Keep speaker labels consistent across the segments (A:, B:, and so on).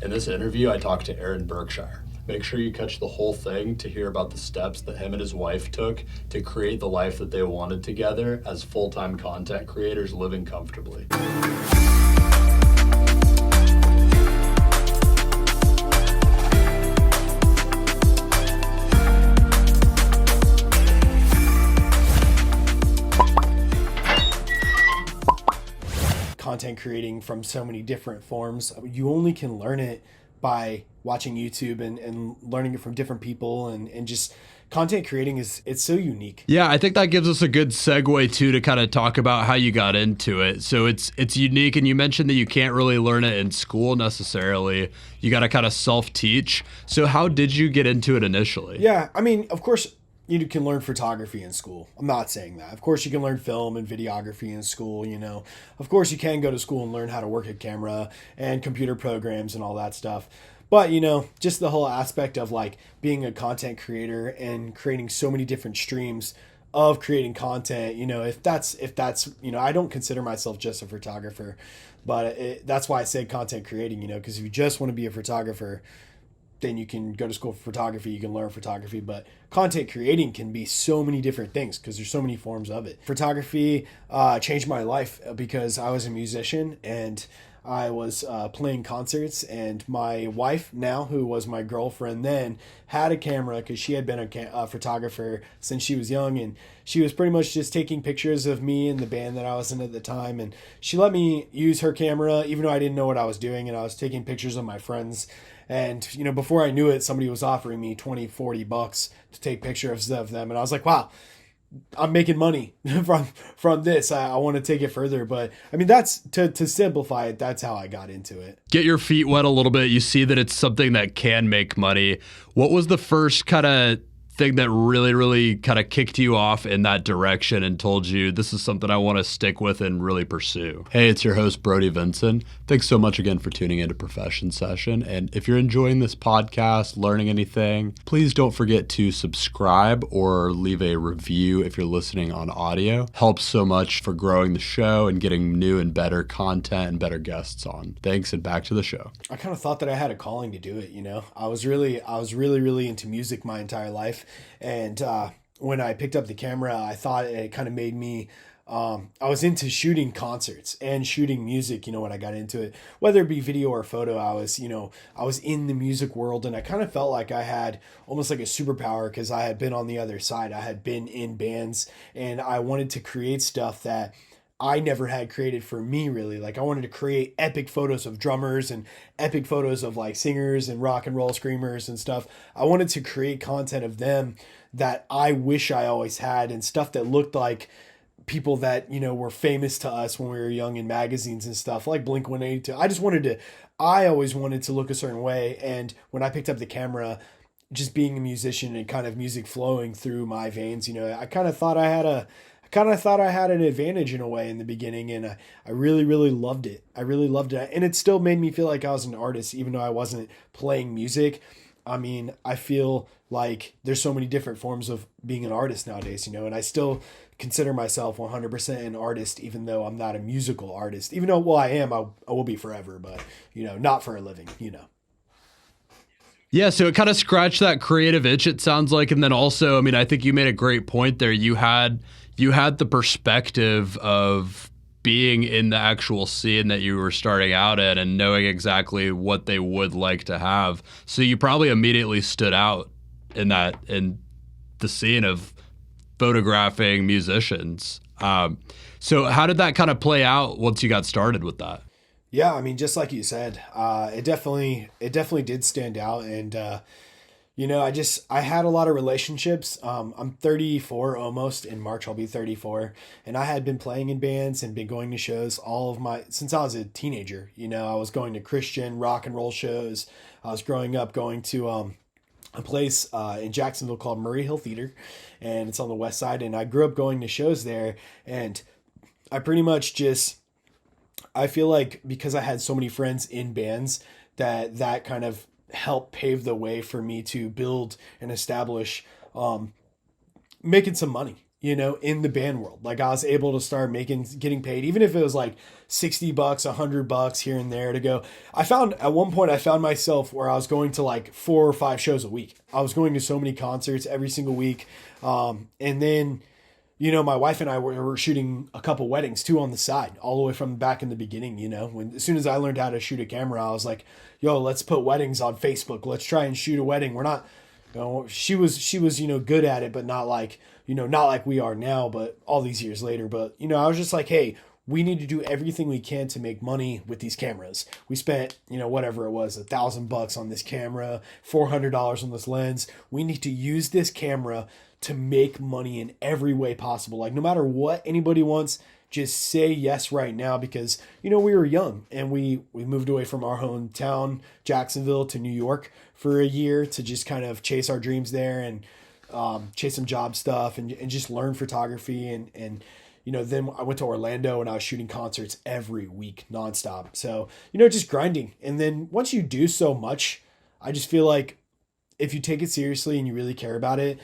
A: In this interview, I talked to Aaron Berkshire. Make sure you catch the whole thing to hear about the steps that him and his wife took to create the life that they wanted together as full-time content creators living comfortably.
B: Content creating from so many different forms. You only can learn it by watching YouTube and learning it from different people and just content creating it's so unique.
C: Yeah, I think that gives us a good segue too to kind of talk about how you got into it. So it's unique, and you mentioned that you can't really learn it in school necessarily. You got to kind of self-teach. So how did you get into it initially?
B: Yeah, I mean, of course, you can learn photography in school. I'm not saying that. Of course, you can learn film and videography in school, Of course, you can go to school and learn how to work a camera and computer programs and all that stuff. But, just the whole aspect of like being a content creator and creating so many different streams of creating content, if that's, I don't consider myself just a photographer, but that's why I say content creating, because if you just want to be a photographer, then you can go to school for photography, you can learn photography, but content creating can be so many different things because there's so many forms of it. Photography changed my life because I was a musician and I was playing concerts, and my wife now, who was my girlfriend then, had a camera because she had been a photographer since she was young, and she was pretty much just taking pictures of me and the band that I was in at the time, and she let me use her camera even though I didn't know what I was doing, and I was taking pictures of my friends. And, before I knew it, somebody was offering me $20-$40 to take pictures of them. And I was like, wow, I'm making money from this. I want to take it further. But I mean, that's to simplify it. That's how I got into it.
C: Get your feet wet a little bit. You see that it's something that can make money. What was the first kind of thing that really kind of kicked you off in that direction and told you this is something I want to stick with and really pursue? Hey, it's your host, Brody Vinson. Thanks so much again for tuning into Profession Session. And if you're enjoying this podcast, learning anything, please don't forget to subscribe or leave a review if you're listening on audio. Helps so much for growing the show and getting new and better content and better guests on. Thanks, and back to the show.
B: I kind of thought that I had a calling to do it, I was really into music my entire life. And when I picked up the camera, I thought it kind of made me, I was into shooting concerts and shooting music, when I got into it, whether it be video or photo. I was in the music world, and I kind of felt like I had almost like a superpower because I had been on the other side. I had been in bands, and I wanted to create stuff that I never had created for me, really. Like, I wanted to create epic photos of drummers and epic photos of like singers and rock and roll screamers and stuff. I wanted to create content of them that I wish I always had, and stuff that looked like people that, were famous to us when we were young in magazines and stuff, like Blink-182. I always wanted to look a certain way. And when I picked up the camera, just being a musician and kind of music flowing through my veins, I kind of thought I had an advantage in a way in the beginning, and I really loved it. I really loved it. And it still made me feel like I was an artist, even though I wasn't playing music. I mean, I feel like there's so many different forms of being an artist nowadays, and I still consider myself 100% an artist, even though I'm not a musical artist. Even though, well, I am, I will be forever, but, not for a living,
C: Yeah, so it kind of scratched that creative itch, it sounds like. And then also, I mean, I think you made a great point there. You had the perspective of being in the actual scene that you were starting out in and knowing exactly what they would like to have. So you probably immediately stood out in the scene of photographing musicians. So how did that kind of play out once you got started with that?
B: Yeah, I mean, just like you said, it definitely did stand out. And, I had a lot of relationships. I'm 34 almost. In March, I'll be 34. And I had been playing in bands and been going to shows since I was a teenager. I was going to Christian rock and roll shows. I was growing up going to a place in Jacksonville called Murray Hill Theater, and it's on the west side. And I grew up going to shows there, and I pretty much I feel like because I had so many friends in bands that kind of helped pave the way for me to build and establish making some money. you know, in the band world. Like I was able to start getting paid, even if it was like $60, $100 here and there to go. At one point I found myself where I was going to like 4 or 5 shows a week. I was going to so many concerts every single week. And then, you know, my wife and I were shooting a couple weddings too on the side, all the way from back in the beginning, you know, as soon as I learned how to shoot a camera, I was like, yo, let's put weddings on Facebook. Let's try and shoot a wedding. We're not, you know, she was, you know, good at it, but not like, you know, not like we are now, but all these years later. But, you know, I was just like, hey, we need to do everything we can to make money with these cameras. We spent, you know, whatever it was, $1,000 on this camera, $400 on this lens. We need to use this camera to make money in every way possible. Like no matter what anybody wants, just say yes right now, because, you know, we were young and we moved away from our hometown, Jacksonville, to New York for a year to just kind of chase our dreams there and chase some job stuff and just learn photography. And, you know, then I went to Orlando and I was shooting concerts every week nonstop. So, you know, just grinding. And then once you do so much, I just feel like if you take it seriously and you really care about it,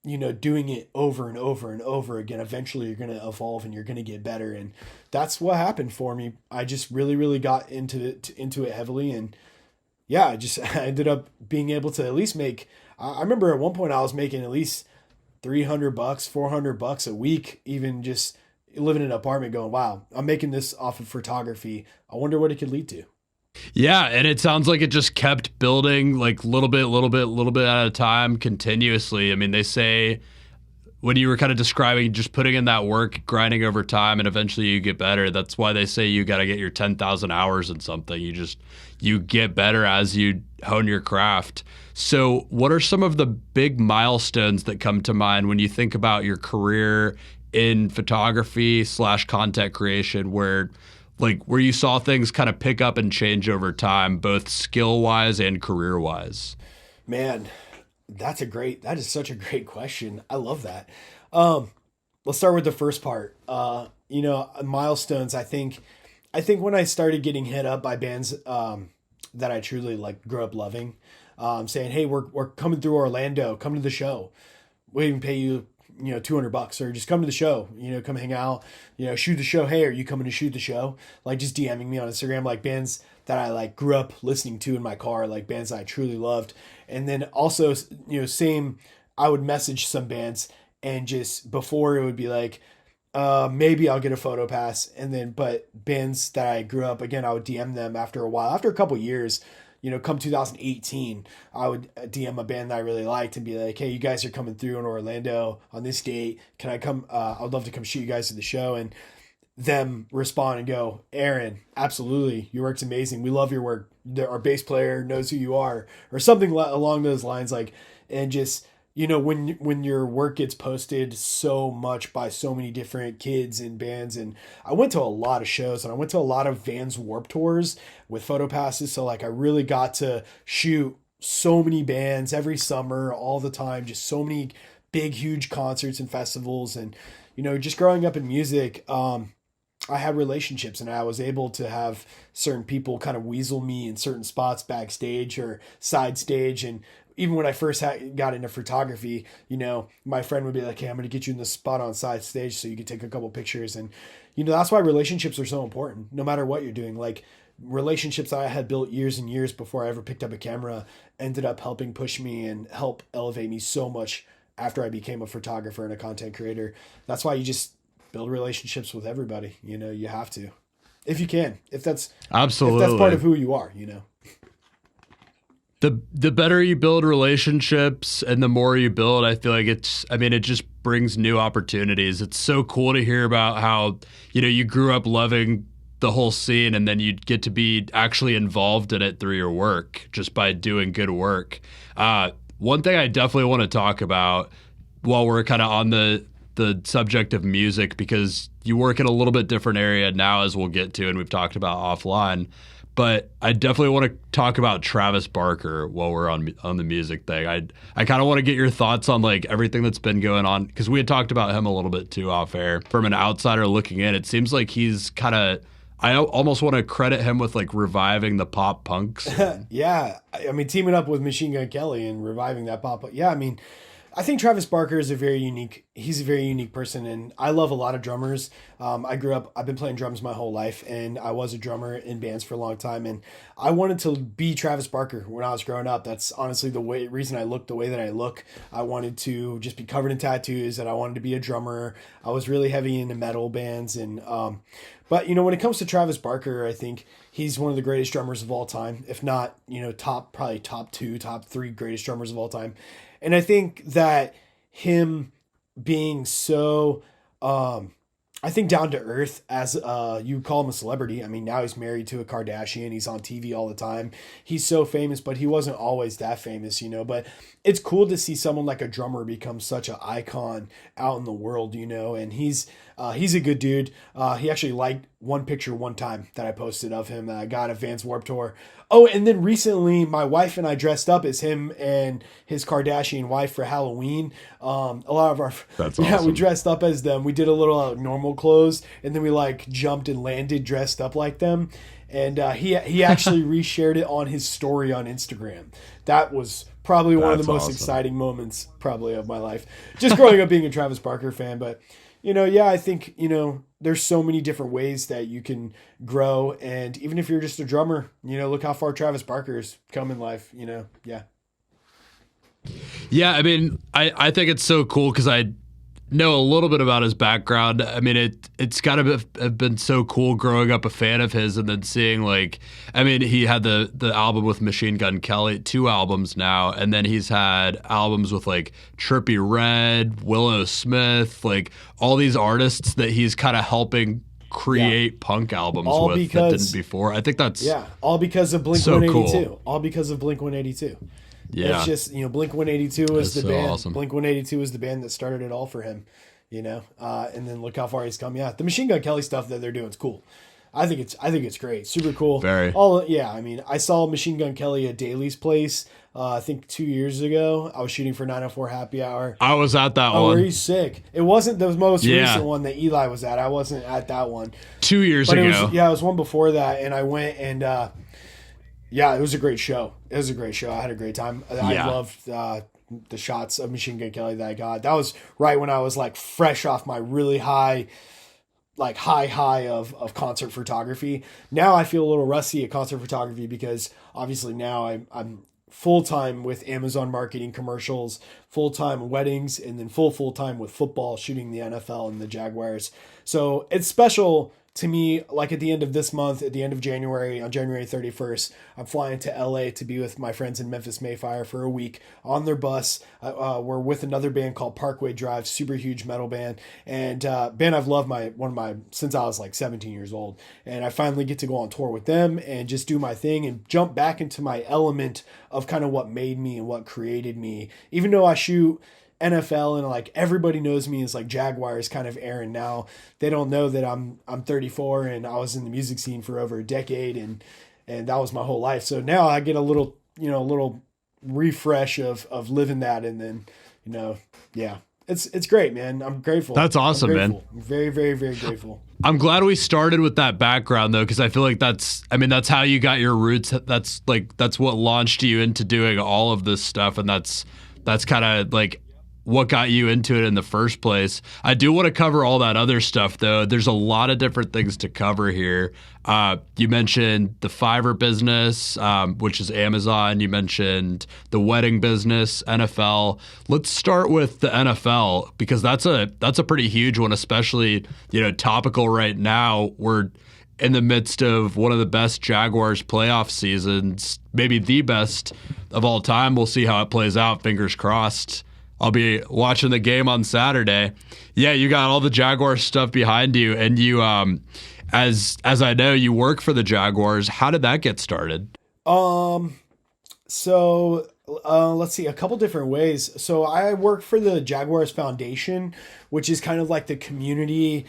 B: you know, doing it over and over and over again, eventually you're going to evolve and you're going to get better. And that's what happened for me. I just really, really got into it heavily. And yeah, I ended up being able to at least make, I remember at one point I was making at least $300, $400 a week, even just living in an apartment going, wow, I'm making this off of photography. I wonder what it could lead to.
C: Yeah, and it sounds like it just kept building like little bit at a time continuously. I mean, they say when you were kind of describing just putting in that work, grinding over time, and eventually you get better. That's why they say you got to get your 10,000 hours in something. You get better as you hone your craft. So what are some of the big milestones that come to mind when you think about your career in photography / content creation, where you saw things kind of pick up and change over time, both skill wise and career wise?
B: Man, that is such a great question. I love that. Let's start with the first part. You know, milestones. I think when I started getting hit up by bands that I truly like grew up loving, saying, hey, we're coming through Orlando, come to the show. We even pay you, you know, $200 or just come to the show, you know, come hang out, you know, shoot the show. Hey, are you coming to shoot the show? Like just DMing me on Instagram, like bands that I like grew up listening to in my car, like bands I truly loved. And then also, you know, I would message some bands and just before it would be like, maybe I'll get a photo pass. And then, but bands that I grew up, again, I would DM them after a while, after a couple years, you know, come 2018, I would DM a band that I really liked and be like, hey, you guys are coming through in Orlando on this date. Can I come? I'd love to come shoot you guys to the show. And them respond and go, Aaron, absolutely. Your work's amazing. We love your work. Our bass player knows who you are, or something along those lines. Like, and just, you know, when your work gets posted so much by so many different kids and bands, and I went to a lot of shows and I went to a lot of Vans Warped Tours with photo passes. So like I really got to shoot so many bands every summer, all the time, just so many big, huge concerts and festivals. And, you know, just growing up in music, I had relationships and I was able to have certain people kind of weasel me in certain spots backstage or side stage. And even when I first got into photography, you know, my friend would be like, hey, I'm going to get you in the spot on side stage so you can take a couple pictures. And, you know, that's why relationships are so important, no matter what you're doing. Like relationships I had built years and years before I ever picked up a camera ended up helping push me and help elevate me so much after I became a photographer and a content creator. That's why you just build relationships with everybody. You know, you have to, if you can, if that's part of who you are, you know.
C: The better you build relationships and the more you build, I feel like it just brings new opportunities. It's so cool to hear about how, you know, you grew up loving the whole scene and then you get to be actually involved in it through your work just by doing good work. One thing I definitely want to talk about while we're kind of on the subject of music, because you work in a little bit different area now, as we'll get to, and we've talked about offline. But I definitely want to talk about Travis Barker while we're on the music thing. I kind of want to get your thoughts on like everything that's been going on, because we had talked about him a little bit too off air. From an outsider looking in, it seems like he's kind of, I almost want to credit him with like reviving the pop punks.
B: Yeah, I mean, teaming up with Machine Gun Kelly and reviving that pop. Yeah, I mean, I think Travis Barker is a very unique he's a very unique person, and I love a lot of drummers. I've been playing drums my whole life, and I was a drummer in bands for a long time, and I wanted to be Travis Barker when I was growing up. That's honestly the reason I look the way that I look. I wanted to just be covered in tattoos, and I wanted to be a drummer. I was really heavy into metal bands, and but when it comes to Travis Barker, I think he's one of the greatest drummers of all time, if not probably top two, top three greatest drummers of all time. And I think that him being so I think down to earth, as you call him, a celebrity. I mean, now he's married to a Kardashian. He's on TV all the time. He's so famous, but he wasn't always that famous, But it's cool to see someone like a drummer become such an icon out in the world, And he's a good dude. He actually liked one picture one time that I posted of him that I got at Vans Warped Tour. Oh, and then recently my wife and I dressed up as him and his Kardashian wife for Halloween. A lot of our
C: That's
B: yeah,
C: awesome.
B: we dressed up as them. We did a little normal clothes, and then we jumped and landed dressed up like them. And he actually reshared it on his story on Instagram. That was probably one of the most
C: awesome.
B: exciting moments probably of my life. Just growing up being a Travis Barker fan, but I think, there's so many different ways that you can grow. And even if you're just a drummer, look how far Travis Barker's come in life, yeah.
C: Yeah, I mean, I think it's so cool because I know a little bit about his background. I mean, it's got to have been so cool growing up a fan of his and then seeing he had the album with Machine Gun Kelly, 2 albums now, and then he's had albums with Trippie Redd, Willow Smith, all these artists that he's kind of helping create punk albums
B: All
C: with that didn't before. I think that's
B: all because of Blink-182.
C: cool.
B: All because of Blink-182.
C: Yeah.
B: It's just, Blink-182 was the
C: so
B: band.
C: awesome.
B: Blink-182 was the band that started it all for him, and then look how far he's come. Yeah, the Machine Gun Kelly stuff that they're doing is cool. I think it's great, super cool.
C: Very.
B: I mean, I saw Machine Gun Kelly at Daly's place. I think 2 years ago. I was shooting for 904 Happy Hour.
C: I was at that
B: Oh,
C: one.
B: were you sick? It wasn't the most
C: Yeah.
B: recent one that Eli was at. I wasn't at that one.
C: 2 years
B: But
C: ago.
B: it was one before that, and I went and it was a great show. It was a great show. I had a great time. I loved the shots of Machine Gun Kelly that I got. That was right when I was fresh off my really high of concert photography. Now I feel a little rusty at concert photography because obviously now I'm full-time with Amazon marketing commercials, full-time weddings, and then full-time with football, shooting the NFL and the Jaguars. So it's special to me, at the end of this month, at the end of January, on January 31st, I'm flying to LA to be with my friends in Memphis Mayfire for a week on their bus. We're with another band called Parkway Drive, super huge metal band, and band I've loved since I was 17 years old. And I finally get to go on tour with them and just do my thing and jump back into my element of kind of what made me and what created me. Even though I shoot NFL and everybody knows me as Jaguars kind of Aaron now, they don't know that I'm 34 and I was in the music scene for over a decade and that was my whole life. So now I get a little refresh of living that, and then it's great, man. I'm grateful.
C: That's awesome, man.
B: I'm very, very, very grateful.
C: I'm glad we started with that background though, because I feel like that's how you got your roots. That's what launched you into doing all of this stuff, and that's kind of what got you into it in the first place. I do want to cover all that other stuff though. There's a lot of different things to cover here. You mentioned the Fiverr business, which is Amazon. You mentioned the wedding business, NFL. Let's start with the NFL because that's a pretty huge one, especially, topical right now. We're in the midst of one of the best Jaguars playoff seasons, maybe the best of all time. We'll see how it plays out. Fingers crossed. I'll be watching the game on Saturday. Yeah, you got all the Jaguars stuff behind you, and you, as I know, you work for the Jaguars. How did that get started?
B: So let's see, a couple different ways. So I work for the Jaguars Foundation, which is kind of like the community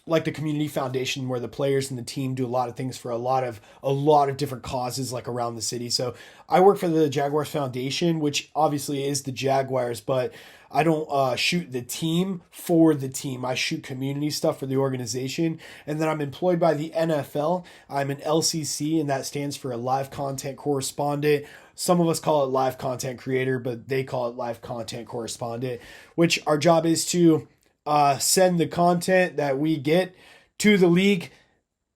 B: like the community foundation where the players and the team do a lot of things for a lot of different causes like around the city. So I work for the Jaguars Foundation, which obviously is the Jaguars, but I don't shoot the team for the team. I shoot community stuff for the organization. And then I'm employed by the NFL. I'm an LCC, and that stands for a live content correspondent. Some of us call it live content creator, but they call it live content correspondent, which our job is to send the content that we get to the league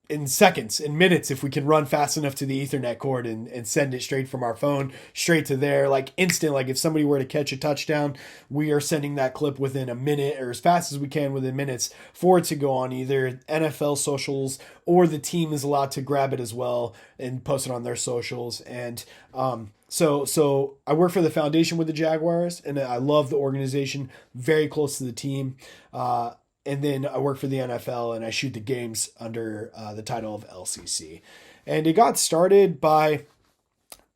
B: in seconds, in minutes, if we can run fast enough to the Ethernet cord and send it straight from our phone straight to there, like instant. Like if somebody were to catch a touchdown, we are sending that clip within a minute or as fast as we can within minutes for it to go on either NFL socials, or the team is allowed to grab it as well and post it on their socials. And so I work for the foundation with the Jaguars, and I love the organization, very close to the team. And then I work for the NFL, and I shoot the games under the title of LCC. And it got started by,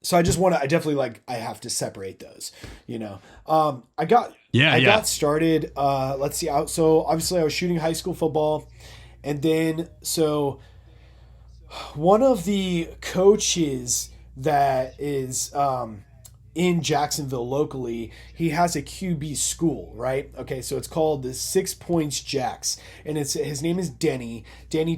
B: so I have to separate those, I got started, let's see, so obviously I was shooting high school football. And then, so one of the coaches that is, in Jacksonville locally, he has a QB school, right? Okay, so it's called the 6 Points Jacks, and his name is Denny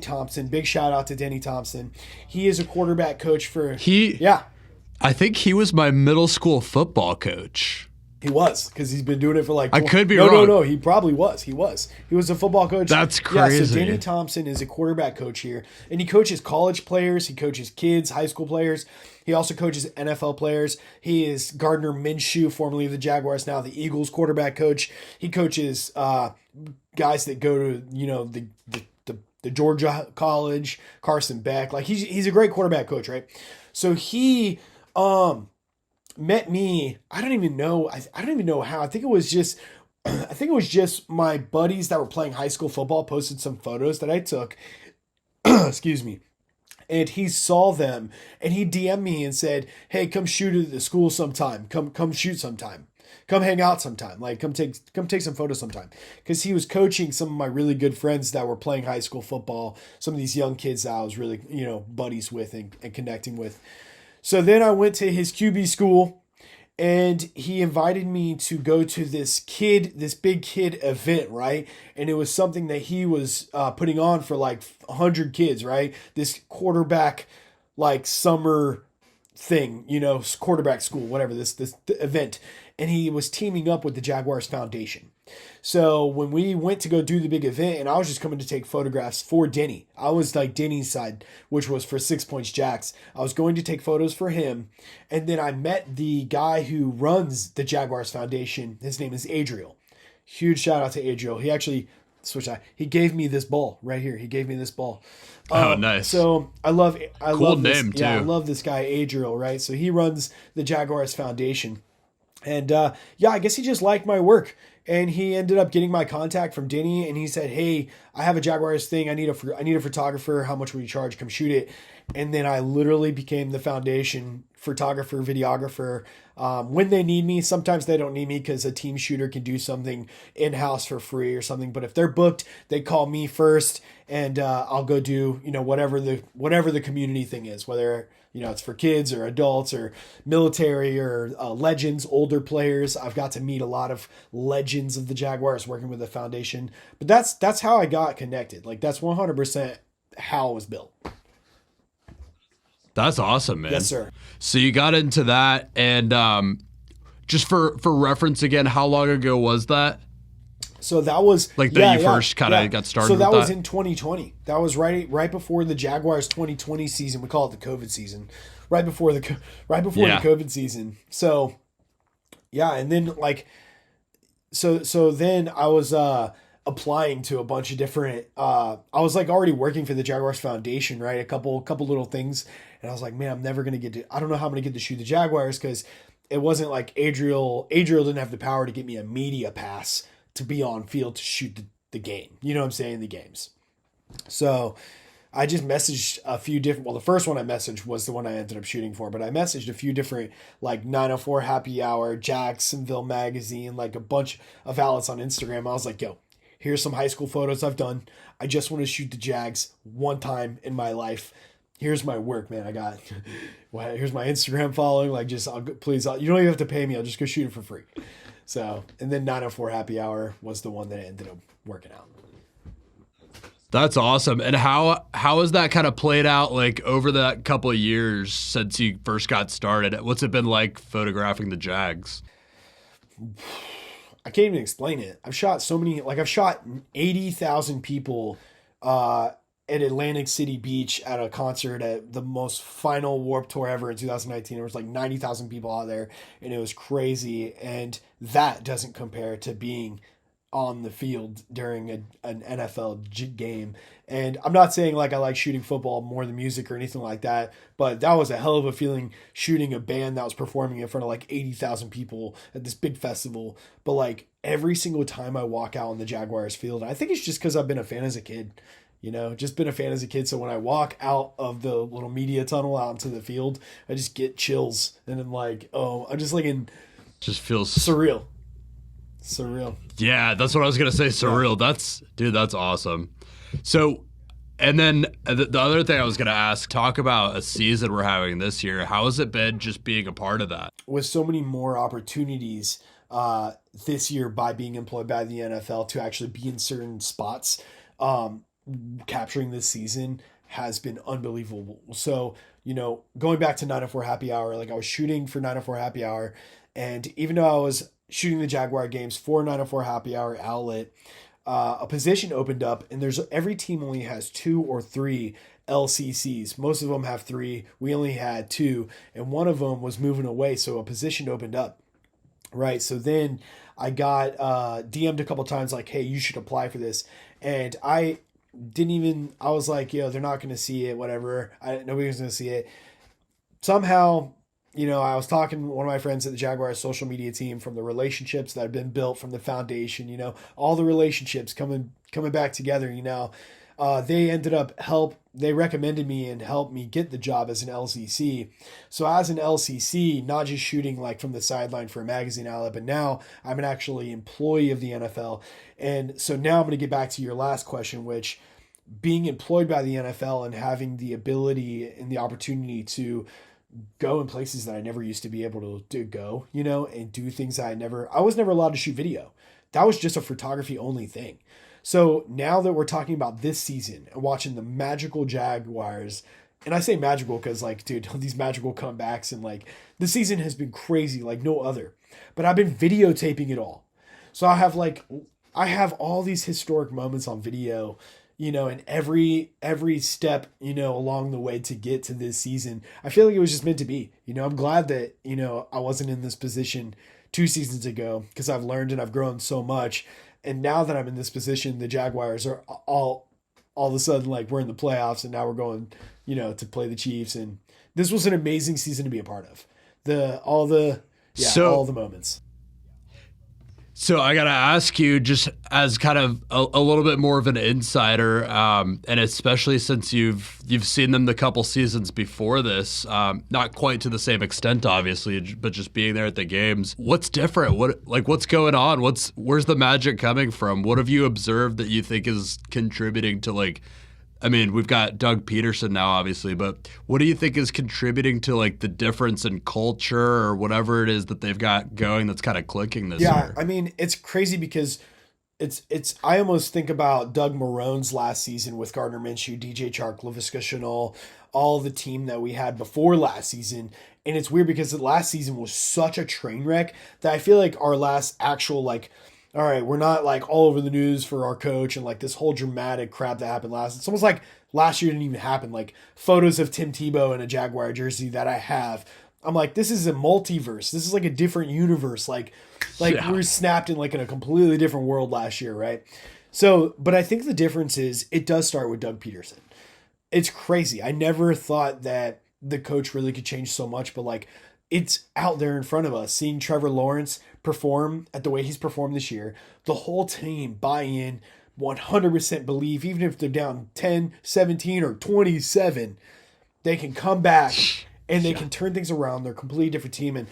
B: Thompson. Big shout out to Denny Thompson. He is a quarterback coach for
C: I think he was my middle school football coach.
B: He was, because he's been doing it for like...
C: I could be wrong.
B: No, he probably was. He was a football coach.
C: That's crazy.
B: Yeah, so Danny Thompson is a quarterback coach here, and he coaches college players, he coaches kids, high school players. He also coaches NFL players. He is Gardner Minshew, formerly of the Jaguars, now the Eagles quarterback coach. He coaches guys that go to, the Georgia College, Carson Beck. Like he's a great quarterback coach, right? So he met me. I don't even know how. I think it was just my buddies that were playing high school football posted some photos that I took. Excuse me. And he saw them, and he DM'd me and said, "Hey, come shoot at the school sometime. Come shoot sometime. Come hang out sometime. Like come take some photos sometime." Because he was coaching some of my really good friends that were playing high school football. Some of these young kids that I was really buddies with and connecting with. So then I went to his QB school, and he invited me to go to this big kid event, right? And it was something that he was putting on for like 100 kids, right? This quarterback like summer thing, quarterback school, whatever, this event. And he was teaming up with the Jaguars Foundation. So when we went to go do the big event, and I was just coming to take photographs for Denny, I was like Denny's side, which was for 6 Points Jacks. I was going to take photos for him. And then I met the guy who runs the Jaguars Foundation. His name is Adriel. Huge shout out to Adriel. He actually he gave me this ball right here. He gave me this ball.
C: Oh, nice.
B: So I love this,
C: name too.
B: Yeah, I love this guy Adriel, right? So he runs the Jaguars Foundation. And I guess he just liked my work, and he ended up getting my contact from Denny, and he said, "Hey, I have a Jaguars thing. I need a photographer. How much will you charge? Come shoot it." And then I literally became the foundation photographer, videographer. When they need me, sometimes they don't need me because a team shooter can do something in-house for free or something. But if they're booked, they call me first, and I'll go do whatever the community thing is, whether it's for kids or adults or military or legends, older players. I've got to meet a lot of legends of the Jaguars working with the foundation. But that's how I got connected. Like that's 100% how it was built.
C: That's awesome, man.
B: Yes, sir.
C: So you got into that, and just for reference again, how long ago was that?
B: So that was
C: first kind of got started.
B: So that
C: with
B: was in 2020. That was right before the Jaguars 2020 season. We call it the COVID season. Right before the COVID season. So and then so then I was applying to a bunch of different. I was like already working for the Jaguars Foundation, right? A couple little things, and I was like, man, I'm never gonna get to. I don't know how I'm gonna get to shoot the Jaguars because it wasn't like Adriel didn't have the power to get me a media pass to be on field to shoot the game. You know what I'm saying? The games. So I just messaged a few different, the first one I messaged was the one I ended up shooting for, but I messaged a few different, like 904 Happy Hour, Jacksonville Magazine, like a bunch of outlets on Instagram. I was like, yo, Here's some high school photos I've done. I just want to shoot the Jags one time in my life. Here's my work, man. Here's my Instagram following. Like, you don't even have to pay me. I'll just go shoot it for free. So, and then 904 Happy Hour was the one that ended up working out.
C: That's awesome. And how has that kind of played out like over that couple of years since you first got started? What's it been like photographing the Jags?
B: I can't even explain it. I've shot so many, like I've shot 80,000 people at Atlantic City Beach at a concert at the most final Warped Tour ever in 2019. There was like 90,000 people out there and it was crazy. And that doesn't compare to being on the field during an NFL game. And I'm not saying like I like shooting football more than music or anything like that, but that was a hell of a feeling shooting a band that was performing in front of like 80,000 people at this big festival. But like every single time I walk out on the Jaguars field, I think it's just because I've been a fan as a kid, just been a fan as a kid. So when I walk out of the little media tunnel out into the field, I just get chills and I'm like, oh, I'm just like
C: just feels
B: surreal.
C: Yeah, that's what I was gonna say. Surreal. Yeah. That's awesome. So, and then the other thing I was gonna ask, talk about a season we're having this year. How has it been just being a part of that?
B: With so many more opportunities this year by being employed by the NFL to actually be in certain spots, capturing this season has been unbelievable. So, going back to 904 Happy Hour, like I was shooting for 904 Happy Hour, and even though I was shooting the Jaguar games for 904 Happy Hour outlet, a position opened up, and every team only has 2 or 3 LCCs. Most of them have 3. We only had 2, and one of them was moving away, so a position opened up. Right, so then I got DM'd a couple times like, hey, you should apply for this, and I was like, they're not going to see it, whatever. Nobody was going to see it. Somehow, I was talking to one of my friends at the Jaguars social media team from the relationships that have been built from the foundation, all the relationships coming back together, they ended up they recommended me and helped me get the job as an LCC. So as an LCC, not just shooting like from the sideline for a magazine outlet, but now I'm an actually employee of the NFL. And so now I'm going to get back to your last question, which being employed by the NFL and having the ability and the opportunity to go in places that I never used to be able to go, and do things that I was never allowed to shoot video. That was just a photography only thing. So now that we're talking about this season and watching the magical Jaguars, and I say magical because like, dude, these magical comebacks and like the season has been crazy like no other, but I've been videotaping it all. So I have all these historic moments on video, and every step, along the way to get to this season. I feel like it was just meant to be. I'm glad that, I wasn't in this position 2 seasons ago because I've learned and I've grown so much. And now that I'm in this position, the Jaguars are all of a sudden like we're in the playoffs and now we're going, to play the Chiefs. And this was an amazing season to be a part of. All the moments.
C: So I got to ask you, just as kind of a little bit more of an insider, and especially since you've seen them the couple seasons before this, not quite to the same extent, obviously, but just being there at the games. What's different? What's going on? Where's the magic coming from? What have you observed that you think is contributing to we've got Doug Peterson now, obviously, but what do you think is contributing to like the difference in culture or whatever it is that they've got going that's kind of clicking this year?
B: Yeah, it's crazy because I almost think about Doug Marone's last season with Gardner Minshew, DJ Chark, Laviska Shenault, all the team that we had before last season. And it's weird because the last season was such a train wreck that I feel like our last actual all right, we're not like all over the news for our coach and like this whole dramatic crap that happened last. It's almost like last year didn't even happen. Like photos of Tim Tebow in a Jaguar jersey that I have. I'm like, this is a multiverse. This is like a different universe. Like we're snapped in like in a completely different world last year, right? So, but I think the difference is it does start with Doug Peterson. It's crazy. I never thought that the coach really could change so much, but like it's out there in front of us. Seeing Trevor Lawrence perform at the way he's performed this year, the whole team buy in, 100% believe, even if they're down 10, 17, or 27, they can come back and they can turn things around. They're a completely different team. And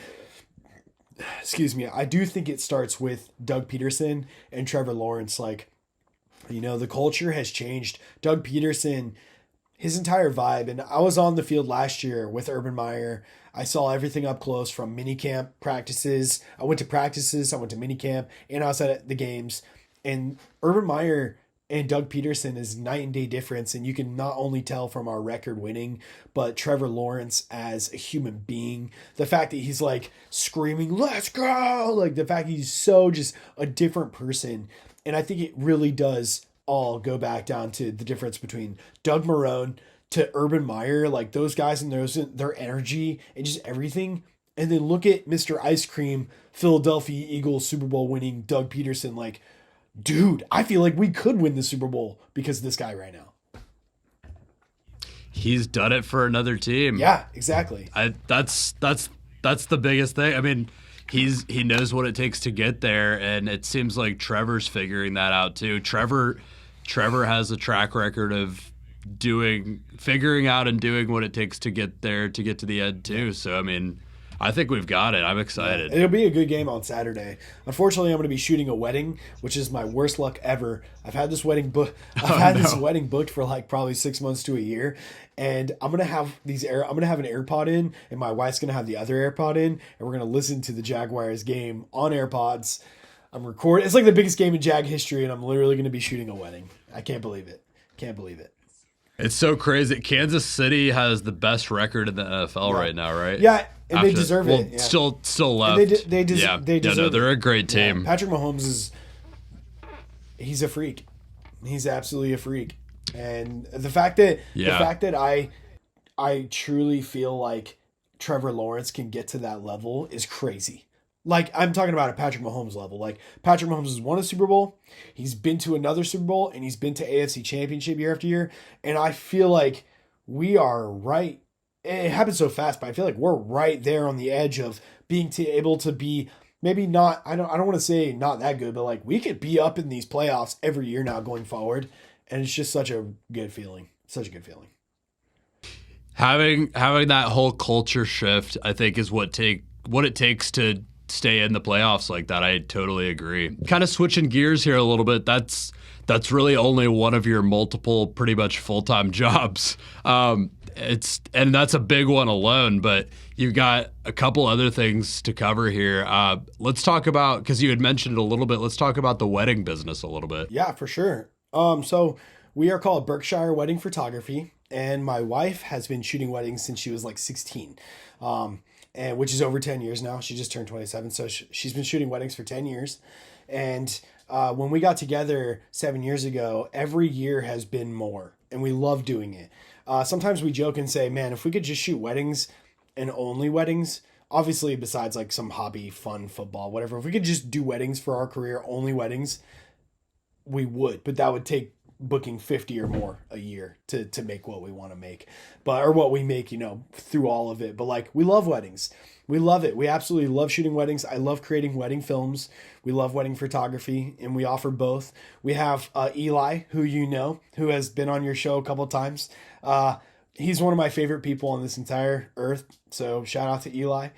B: I do think it starts with Doug Peterson and Trevor Lawrence. Like You know, the culture has changed. Doug Peterson, his entire vibe. And I was on the field last year with Urban Meyer. I saw everything up close from minicamp practices. I went to practices, I went to minicamp, and I was at the games. And Urban Meyer and Doug Peterson is night and day difference. And you can not only tell from our record winning, but Trevor Lawrence as a human being. The fact that he's like screaming, "Let's go!" Like the fact that he's so just a different person. And I think it really does all go back down to the difference between Doug Marrone to Urban Meyer, like those guys and their energy and just everything. And then look at Mr. Ice Cream, Philadelphia Eagles Super Bowl winning Doug Peterson. Like, dude, I feel like we could win the Super Bowl because of this guy right now.
C: He's done it for another team.
B: Yeah, exactly.
C: That's the biggest thing. I mean, he knows what it takes to get there, and it seems like Trevor's figuring that out too. Trevor has a track record of figuring out and doing what it takes to get there, to get to the end too. So I mean, I think we've got it. I'm excited.
B: Yeah, it'll be a good game on Saturday. Unfortunately, I'm going to be shooting a wedding, which is my worst luck ever. I've had this wedding this wedding booked for like probably 6 months to a year, and I'm going to have an AirPod in, and my wife's going to have the other AirPod in, and we're going to listen to the Jaguars game on AirPods. I'm recording. It's like the biggest game in Jag history, and I'm literally going to be shooting a wedding. I can't believe it.
C: It's so crazy. Kansas City has the best record in the NFL right now, right?
B: Yeah, and they deserve it. Yeah.
C: Still left.
B: They deserve it.
C: They're a great team.
B: Yeah, Patrick Mahomes he's a freak. He's absolutely a freak. And the fact that I truly feel like Trevor Lawrence can get to that level is crazy. Like, I'm talking about a Patrick Mahomes level. Like, Patrick Mahomes has won a Super Bowl. He's been to another Super Bowl, and he's been to AFC Championship year after year. And I feel like we are right. It happens so fast, but I feel like we're right there on the edge of being able to be maybe not, I don't want to say not that good, but like we could be up in these playoffs every year now going forward. And it's just such a good feeling. Such a good feeling.
C: Having that whole culture shift, I think, is what it takes to stay in the playoffs like that. I totally agree. Kind of switching gears here a little bit. That's really only one of your multiple, pretty much full-time jobs. And that's a big one alone. But you've got a couple other things to cover here. Let's talk about, because you had mentioned it a little bit. Let's talk about the wedding business a little bit.
B: Yeah, for sure. So we are called Berkshire Wedding Photography, and my wife has been shooting weddings since she was like 16. And which is over 10 years now. She just turned 27. So she's been shooting weddings for 10 years. And when we got together 7 years ago, every year has been more. And we love doing it. Sometimes we joke and say, man, if we could just shoot weddings and only weddings, obviously besides like some hobby, fun, football, whatever, if we could just do weddings for our career, only weddings, we would. But that would take booking 50 or more a year to make what we want to make, or what we make, through all of it. But like, we love weddings. We love it. We absolutely love shooting weddings. I love creating wedding films. We love wedding photography, and we offer both. We have Eli, who has been on your show a couple of times. He's one of my favorite people on this entire earth. So shout out to Eli.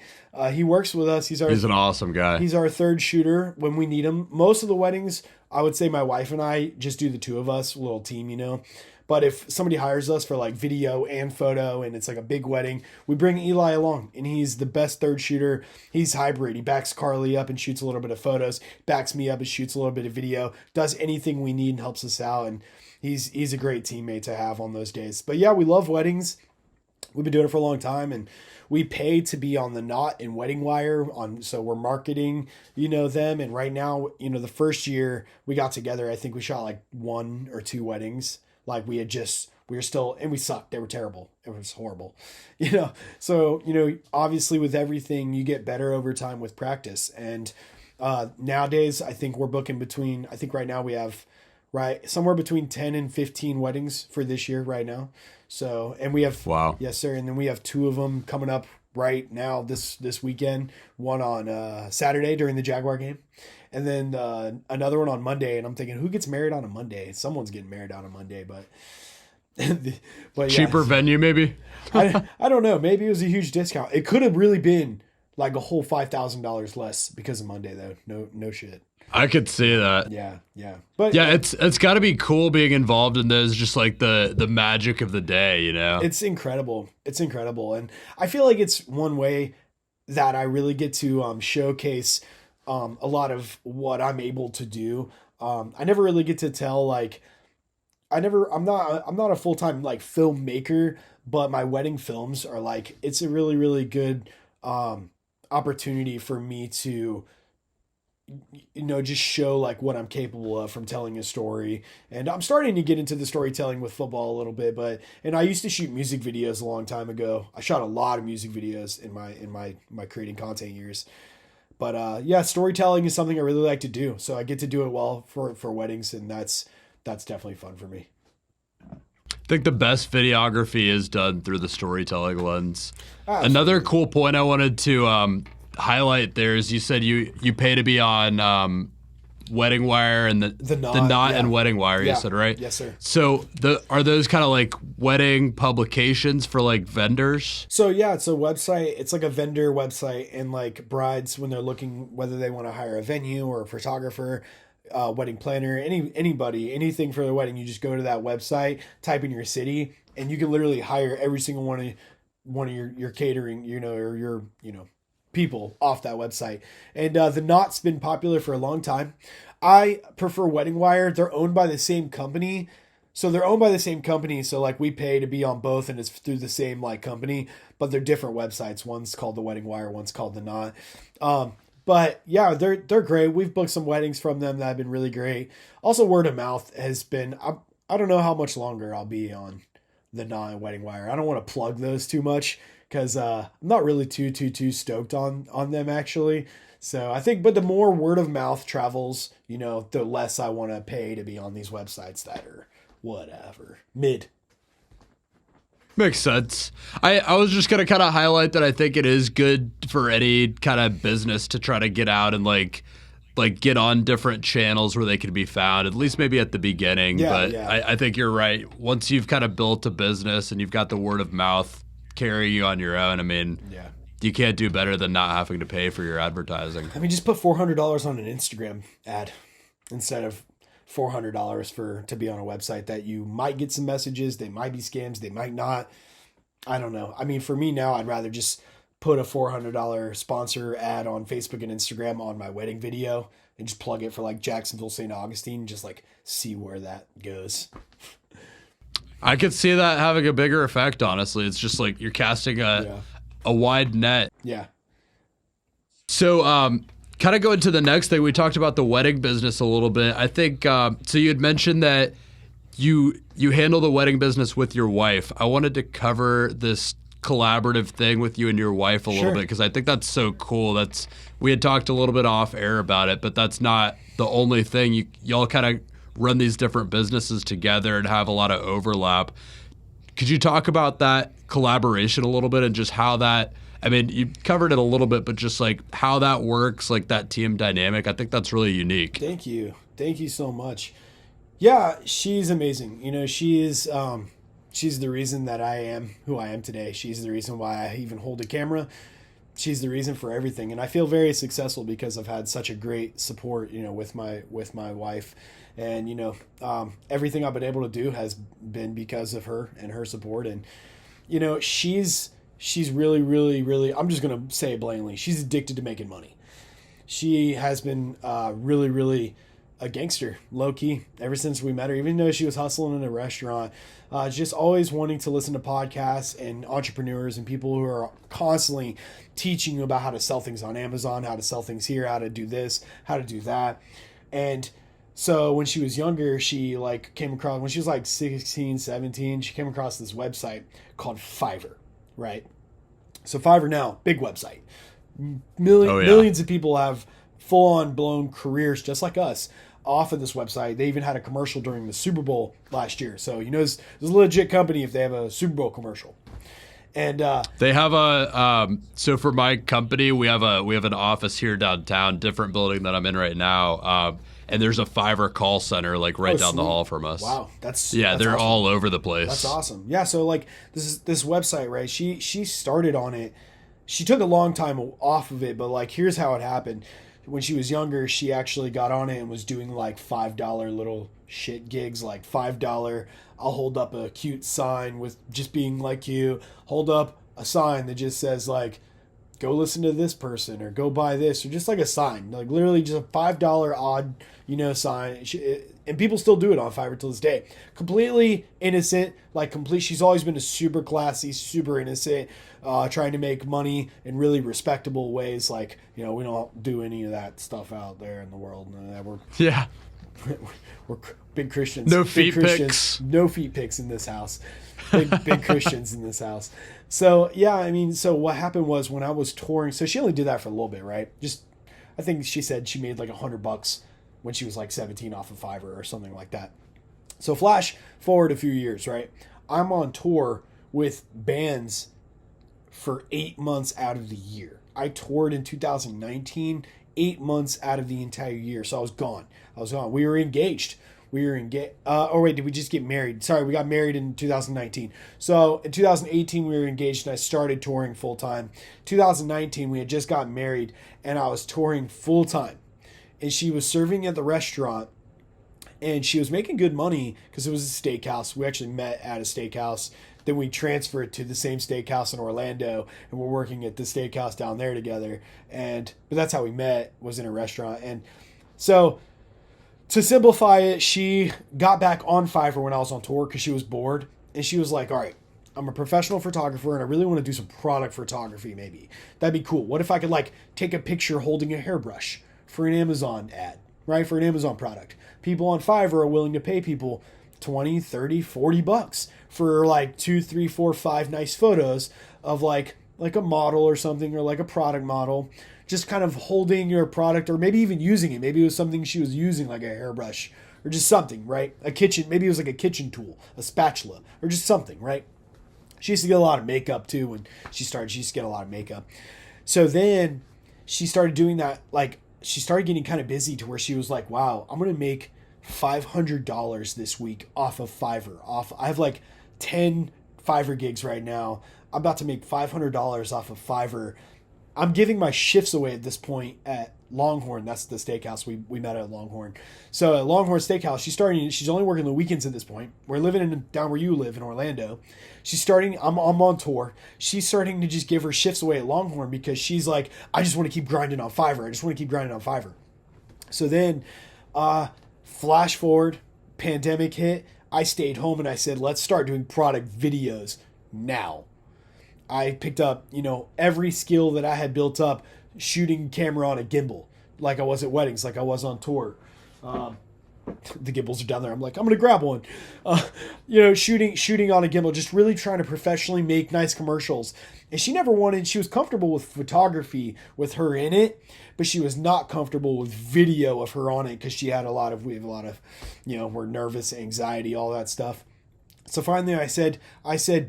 B: He works with us. He's
C: an awesome guy.
B: He's our third shooter when we need him. Most of the weddings, I would say my wife and I just do the two of us, little team, But if somebody hires us for like video and photo and it's like a big wedding, we bring Eli along, and he's the best third shooter. He's hybrid. He backs Carly up and shoots a little bit of photos, backs me up and shoots a little bit of video, does anything we need and helps us out. And he's a great teammate to have on those days. But yeah, we love weddings. We've been doing it for a long time, and we pay to be on the Knot and Wedding Wire so we're marketing, them. And right now, the first year we got together, I think we shot like 1 or 2 weddings. Like we were still, and we sucked. They were terrible. It was horrible, So, obviously with everything, you get better over time with practice. And nowadays, I think we're booking right now we have somewhere between 10 and 15 weddings for this year right now. So, and we have,
C: wow.
B: Yes, sir. And then we have 2 of them coming up right now this weekend, one on Saturday during the Jaguar game, and then another one on Monday. And I'm thinking, who gets married on a Monday? Someone's getting married on a Monday, but yeah.
C: Cheaper venue maybe.
B: I don't know. Maybe it was a huge discount. It could have really been like a whole $5,000 less because of Monday though. No shit.
C: I could see that.
B: Yeah, yeah. But
C: Yeah, it's got to be cool being involved in those, just like the magic of the day, you know?
B: it's incredible. It's incredible. And I feel like it's one way that I really get to showcase a lot of what I'm able to do. I never really get to tell like I'm not a full-time like filmmaker, but my wedding films are like it's a really really good opportunity for me to just show like what I'm capable of from telling a story. And I'm starting to get into the storytelling with football a little bit, and I used to shoot music videos a long time ago. I shot a lot of music videos in my creating content years. But yeah, storytelling is something I really like to do. So I get to do it well for weddings, and that's definitely fun for me.
C: I think the best videography is done through the storytelling lens.
B: Absolutely.
C: Another cool point I wanted to highlight there is you said you pay to be on Wedding Wire and the Knot
B: yeah.
C: and Wedding Wire.
B: Yeah.
C: You said, right?
B: Yes, sir.
C: So are those kind of like wedding publications for like vendors?
B: So yeah, it's a website. It's like a vendor website, and like brides when they're looking whether they want to hire a venue or a photographer, wedding planner, anybody, anything for their wedding, you just go to that website, type in your city, and you can literally hire every single one of your catering, or your people off that website. And the Knot's been popular for a long time. I prefer Wedding Wire. They're owned by the same company. So like we pay to be on both, and it's through the same like company, but they're different websites. One's called the Wedding Wire, one's called the Knot. But yeah, they're great. We've booked some weddings from them that have been really great. Also, word of mouth has been. I don't know how much longer I'll be on the Knot and Wedding Wire. I don't want to plug those too much because I'm not really too stoked on them actually. So I think, but the more word of mouth travels, the less I want to pay to be on these websites that are whatever mid.
C: Makes sense. I was just gonna kind of highlight that I think it is good for any kind of business to try to get out and like get on different channels where they can be found, at least maybe at the beginning.
B: Yeah,
C: but
B: yeah.
C: I think you're right. Once you've kind of built a business and you've got the word of mouth carrying you on your own, I mean,
B: Yeah.
C: you can't do better than not having to pay for your advertising.
B: I mean, just put $400 on an Instagram ad instead of $400 to be on a website that you might get some messages. They might be scams. They might not. I don't know. I mean, for me now, I'd rather just put a $400 sponsor ad on Facebook and Instagram on my wedding video and just plug it for like Jacksonville, St. Augustine, just like see where that goes.
C: I could see that having a bigger effect, honestly. It's just like you're casting a wide net.
B: Yeah.
C: So, kind of going to the next thing, we talked about the wedding business a little bit. I think, so you had mentioned that you handle the wedding business with your wife. I wanted to cover this collaborative thing with you and your wife a little bit because I think that's so cool. We had talked a little bit off air about it, but that's not the only thing. Y'all kind of run these different businesses together and have a lot of overlap. Could you talk about that collaboration a little bit and just how that, I mean, you covered it a little bit, but just like how that works, like that team dynamic, I think that's really unique.
B: Thank you. Thank you so much. Yeah, she's amazing. She's the reason that I am who I am today. She's the reason why I even hold a camera. She's the reason for everything. And I feel very successful because I've had such a great support, with my wife. And, everything I've been able to do has been because of her and her support. And, she's really, really, really, I'm just going to say it blatantly, she's addicted to making money. She has been really, really a gangster, low key, ever since we met her, even though she was hustling in a restaurant, just always wanting to listen to podcasts and entrepreneurs and people who are constantly teaching you about how to sell things on Amazon, how to sell things here, how to do this, how to do that. And so when she was younger, she came across, when she was 16, 17, she came across this website called Fiverr, right? So Fiverr now, big website. Millions of people have full-on blown careers just like us off of this website. They even had a commercial during the Super Bowl last year. So, there's a legit company if they have a Super Bowl commercial. And
C: they have so for my company, we have an office here downtown, different building that I'm in right now. And there's a Fiverr call center right down the hall from us.
B: Wow,
C: they're
B: awesome.
C: all over the place.
B: That's awesome. Yeah, so this website, right? She started on it. She took a long time off of it, but here's how it happened. when she was younger, she actually got on it and was doing like $5 little shit gigs, like $5. I'll hold up a cute sign with just being like you, hold up a sign that just says like, go listen to this person or go buy this, or just like a sign, like literally just a $5 odd, sign. And people still do it on Fiverr till this day. Completely innocent, she's always been a super classy, super innocent, trying to make money in really respectable ways. Like, we don't do any of that stuff out there in the world.
C: Yeah.
B: We're big Christians.
C: No
B: Big
C: feet
B: Christians.
C: pics.
B: No feet pics in this house. Big Christians in this house. So yeah, so what happened was when I was touring, so she only did that for a little bit, right? I think she said she made like $100 when she was like 17 off of Fiverr or something like that. So flash forward a few years, right? I'm on tour with bands for 8 months out of the year. I toured in 2019, 8 months out of the entire year. So I was gone. We were engaged. Did we just get married? Sorry, we got married in 2019. So in 2018, we were engaged and I started touring full time. 2019, we had just gotten married and I was touring full time. And she was serving at the restaurant and she was making good money because it was a steakhouse. We actually met at a steakhouse. Then we transferred to the same steakhouse in Orlando and we're working at the steakhouse down there together. But that's how we met, was in a restaurant. And so to simplify it, she got back on Fiverr when I was on tour because she was bored. And she was like, all right, I'm a professional photographer and I really want to do some product photography maybe. That'd be cool. What if I could take a picture holding a hairbrush for an Amazon ad, right? For an Amazon product. People on Fiverr are willing to pay people 20, 30, 40 bucks for 2, 3, 4, 5 nice photos of like a model or something, or like a product model, just kind of holding your product, or maybe even using it. Maybe it was something she was using, like a hairbrush or just something, right? Maybe it was like a kitchen tool, a spatula, or just something, right? She used to get a lot of makeup too when she started. She used to get a lot of makeup. So then she started doing that. She started getting kind of busy to where she was like, wow, I'm going to make $500 this week off of Fiverr. I have 10 Fiverr gigs right now. I'm about to make $500 off of Fiverr. I'm giving my shifts away at this point at Longhorn. That's the steakhouse we met at Longhorn. So at Longhorn Steakhouse, she's only working the weekends at this point. We're living down where you live in Orlando. I'm on tour. She's starting to just give her shifts away at Longhorn because she's like, I just want to keep grinding on Fiverr. So then, flash forward, pandemic hit. I stayed home and I said, let's start doing product videos now. I picked up, every skill that I had built up shooting camera on a gimbal, like I was at weddings, like I was on tour. The gimbals are down there. I'm like, I'm going to grab one. Shooting on a gimbal, just really trying to professionally make nice commercials. And she was comfortable with photography with her in it, but she was not comfortable with video of her on it because we have a lot of, we're nervous, anxiety, all that stuff. So finally I said,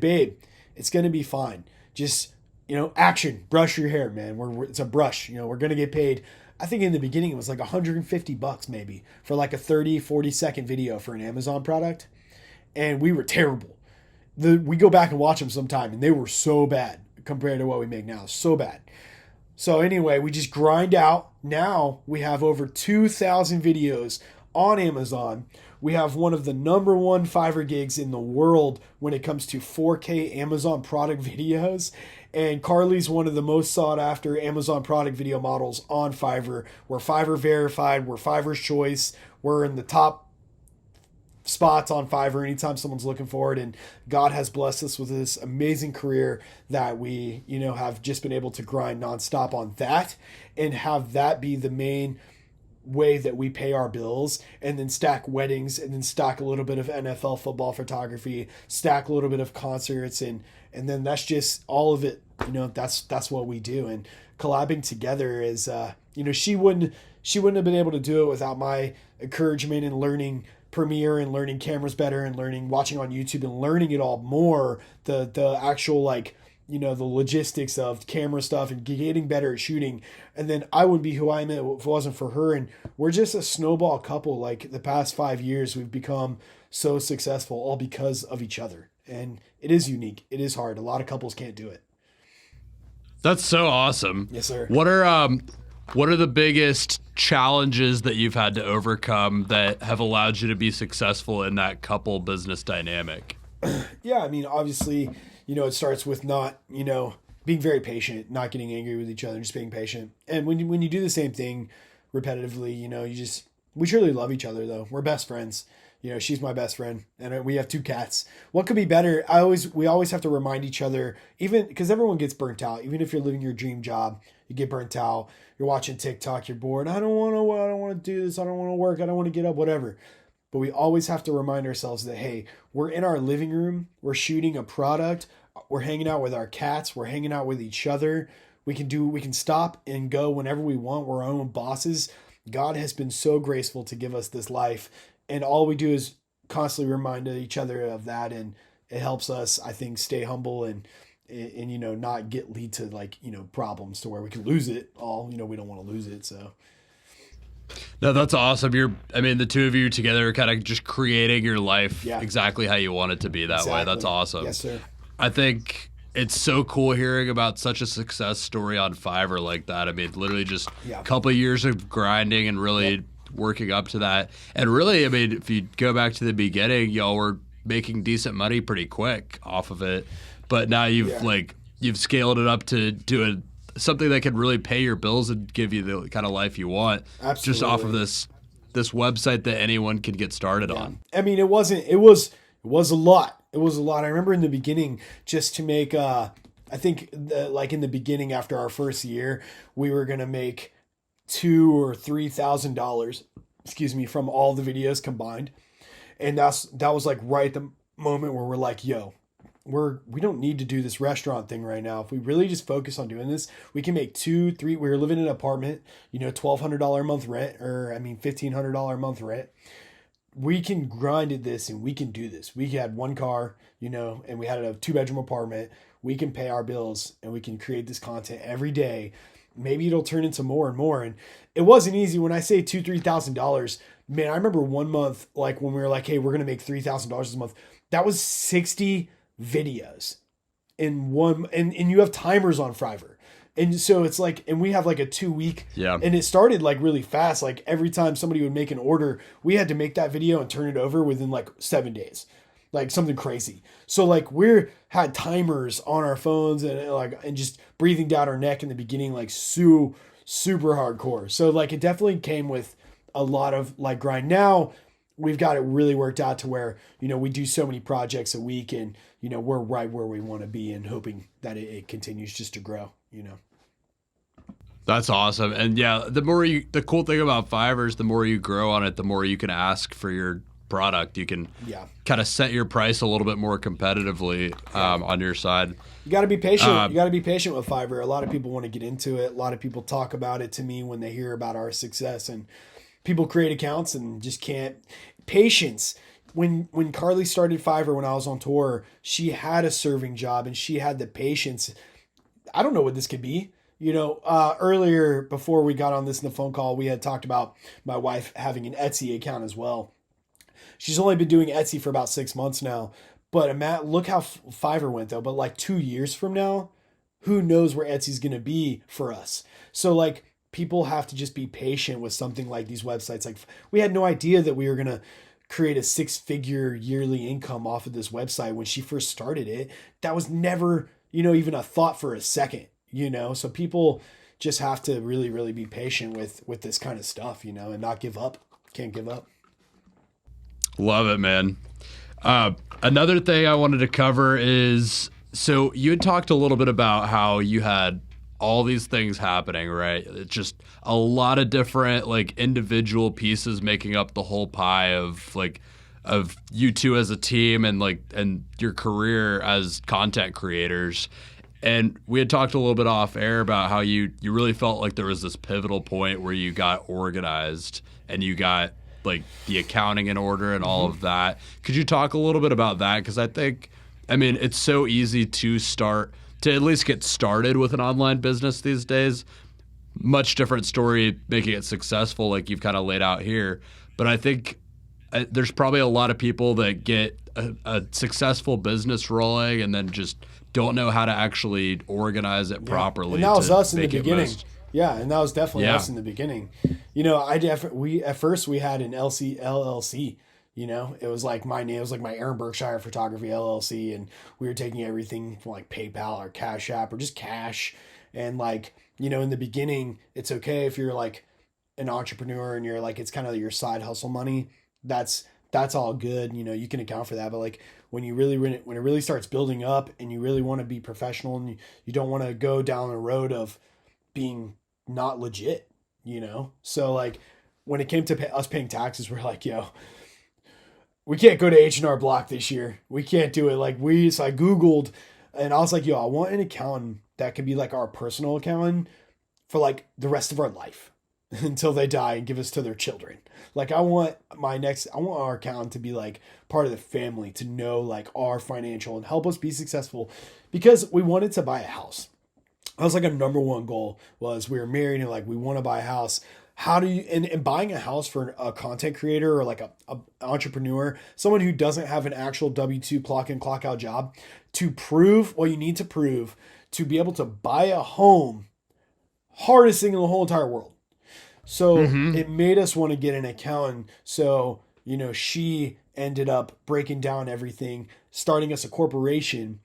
B: babe, it's going to be fine. Just, action, brush your hair, man. It's a brush, we're going to get paid. I think in the beginning it was like $150 maybe for like a 30, 40 second video for an Amazon product. And we were terrible. We go back and watch them sometime and they were so bad compared to what we make now. So bad. So anyway, we just grind out. Now we have over 2,000 videos on Amazon. We have one of the number one Fiverr gigs in the world when it comes to 4K Amazon product videos. And Carly's one of the most sought after Amazon product video models on Fiverr. We're Fiverr verified. We're Fiverr's choice. We're in the top spots on Fiverr anytime someone's looking for it. And God has blessed us with this amazing career that we, have just been able to grind nonstop on that and have that be the main way that we pay our bills, and then stack weddings, and then stack a little bit of NFL football photography, stack a little bit of concerts, and then that's just all of it. That's what we do. And collabing together is, she wouldn't have been able to do it without my encouragement and learning Premiere and learning cameras better and watching on YouTube and learning it all more, the actual the logistics of camera stuff and getting better at shooting. And then I wouldn't be who I am if it wasn't for her. And we're just a snowball couple. Like the past 5 years, we've become so successful all because of each other. And it is unique. It is hard. A lot of couples can't do it.
C: That's so awesome.
B: Yes, sir.
C: What What are the biggest challenges that you've had to overcome that have allowed you to be successful in that couple business dynamic?
B: Yeah, I mean, obviously, it starts with not, being very patient, not getting angry with each other, just being patient. And when you do the same thing repetitively, we truly love each other though. We're best friends. She's my best friend, and we have 2 cats. What could be better? We always have to remind each other, even because everyone gets burnt out. Even if you're living your dream job, you get burnt out. You're watching TikTok, you're bored. I don't want to do this. I don't want to work. I don't want to get up, whatever. But we always have to remind ourselves that, hey, we're in our living room. We're shooting a product. We're hanging out with our cats. We're hanging out with each other. We can stop and go whenever we want. We're our own bosses. God has been so graceful to give us this life. And all we do is constantly remind each other of that. And it helps us, I think, stay humble and not lead to problems to where we can lose it all. We don't want to lose it. So.
C: No, that's awesome. The two of you together are kind of just creating your life exactly how you want it to be that way. That's awesome.
B: Yes, sir.
C: I think it's so cool hearing about such a success story on Fiverr like that. Literally just a couple of years of grinding and really working up to that. And really, if you go back to the beginning, y'all were making decent money pretty quick off of it. But now you've scaled it up to do something that can really pay your bills and give you the kind of life you want.
B: Absolutely.
C: Just off of this website that anyone can get started on.
B: It was a lot. It was a lot. I remember in the beginning, just to make, I think in the beginning after our first year, we were going to make $2,000 or $3,000, from all the videos combined. And that was right at the moment where we're like, yo, we don't need to do this restaurant thing right now. If we really just focus on doing this, we can make we were living in an apartment, $1,200 a month rent, or $1,500 a month rent. We can grind at this and we can do this. We had 1 car, and we had a 2-bedroom apartment. We can pay our bills and we can create this content every day. Maybe it'll turn into more and more. And it wasn't easy. When I say $2,000-$3,000, man, I remember one month, when we were like, hey, we're going to make $3,000 a month. That was 60 videos in one, and you have timers on Fiverr. And so it's and we have a 2-week, and it started really fast. Every time somebody would make an order, we had to make that video and turn it over within 7 days, something crazy. So we had timers on our phones and just breathing down our neck in the beginning, super hardcore. So it definitely came with a lot of grind. Now we've got it really worked out to where, we do so many projects a week and, we're right where we want to be and hoping that it continues just to grow,
C: That's awesome. And the cool thing about Fiverr is the more you grow on it, the more you can ask for your product. You can kind of set your price a little bit more competitively on your side.
B: You got to be patient. You got to be patient with Fiverr. A lot of people want to get into it. A lot of people talk about it to me when they hear about our success, and people create accounts and just can't. Patience. When Carly started Fiverr, when I was on tour, she had a serving job and she had the patience. I don't know what this could be. Earlier before we got on this in the phone call, we had talked about my wife having an Etsy account as well. She's only been doing Etsy for about 6 months now, but look how Fiverr went though. But 2 years from now, who knows where Etsy's going to be for us. So people have to just be patient with something like these websites. We had no idea that we were going to create a 6-figure yearly income off of this website when she first started it. That was never, even a thought for a second. So people just have to really, really be patient with this kind of stuff, and not give up. Can't give up.
C: Love it, man. Another thing I wanted to cover is, so you had talked a little bit about how you had all these things happening, right? It's just a lot of different individual pieces making up the whole pie of you two as a team and your career as content creators. And we had talked a little bit off air about how you really felt like there was this pivotal point where you got organized and you got the accounting in order and all of that. Could you talk a little bit about that? Because I think, it's so easy to at least get started with an online business these days. Much different story making it successful like you've kind of laid out here. But I think there's probably a lot of people that get a successful business rolling and then just don't know how to actually organize it properly.
B: And that was us in the beginning. Yeah, and that was definitely
C: Yeah.
B: us in the beginning. You know, we at first we had an LLC. You know, it was like my name, it was like my Aaron Berkshire Photography LLC, and we were taking everything from like PayPal or Cash App or just cash. And like, you know, in the beginning, it's okay if you're like an entrepreneur and you're like it's kind of your side hustle money. That's all good. You know, you can account for that. But like when when it really starts building up and you really want to be professional and you don't want to go down the road of being not legit, you know? So like when it came to us paying taxes, we're like, yo, we can't go to H&R Block this year. We can't do it. So I Googled and I was like, yo, I want an accountant that could be like our personal accountant for like the rest of our life until they die and give us to their children. Like I want our accountant to be like part of the family, to know like our financial and help us be successful, because we wanted to buy a house. That was like a number one goal. Was we were married and like we want to buy a house. How do you and buying a house for a content creator or like a entrepreneur, someone who doesn't have an actual W-2 clock in clock out job, to prove what you need to prove to be able to buy a home, hardest thing in the whole entire world. So it made us want to get an accountant. So, you know, she ended up breaking down everything, starting us a corporation,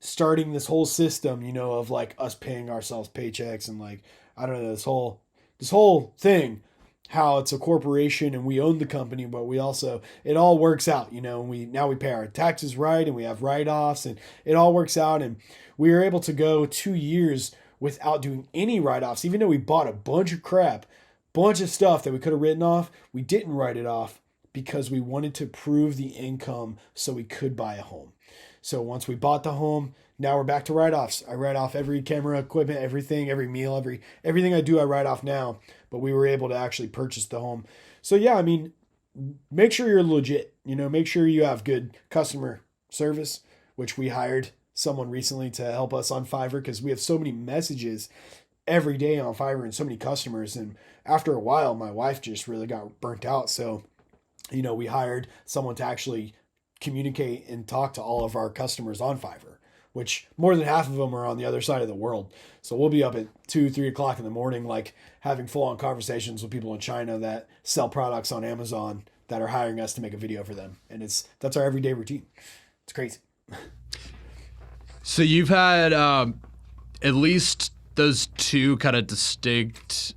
B: starting this whole system, you know, of like us paying ourselves paychecks and like, I don't know, this whole thing, how it's a corporation and we own the company, but we also, it all works out, you know, and now we pay our taxes right and we have write-offs and it all works out. And we were able to go 2 years without doing any write-offs, even though we bought a bunch of crap, bunch of stuff that we could have written off. We didn't write it off because we wanted to prove the income so we could buy a home. So once we bought the home, now we're back to write-offs. I write off every camera equipment, everything, every meal, everything I do, I write off now. But we were able to actually purchase the home. So yeah, I mean, make sure you're legit. You know, make sure you have good customer service, which we hired someone recently to help us on Fiverr because we have so many messages every day on Fiverr and so many customers. And after a while, my wife just really got burnt out. So, you know, we hired someone to actually communicate and talk to all of our customers on Fiverr, which more than half of them are on the other side of the world. So we'll be up at 2-3 o'clock in the morning, like having full on conversations with people in China that sell products on Amazon that are hiring us to make a video for them. And that's our everyday routine. It's crazy.
C: So you've had at least those two kind of distinct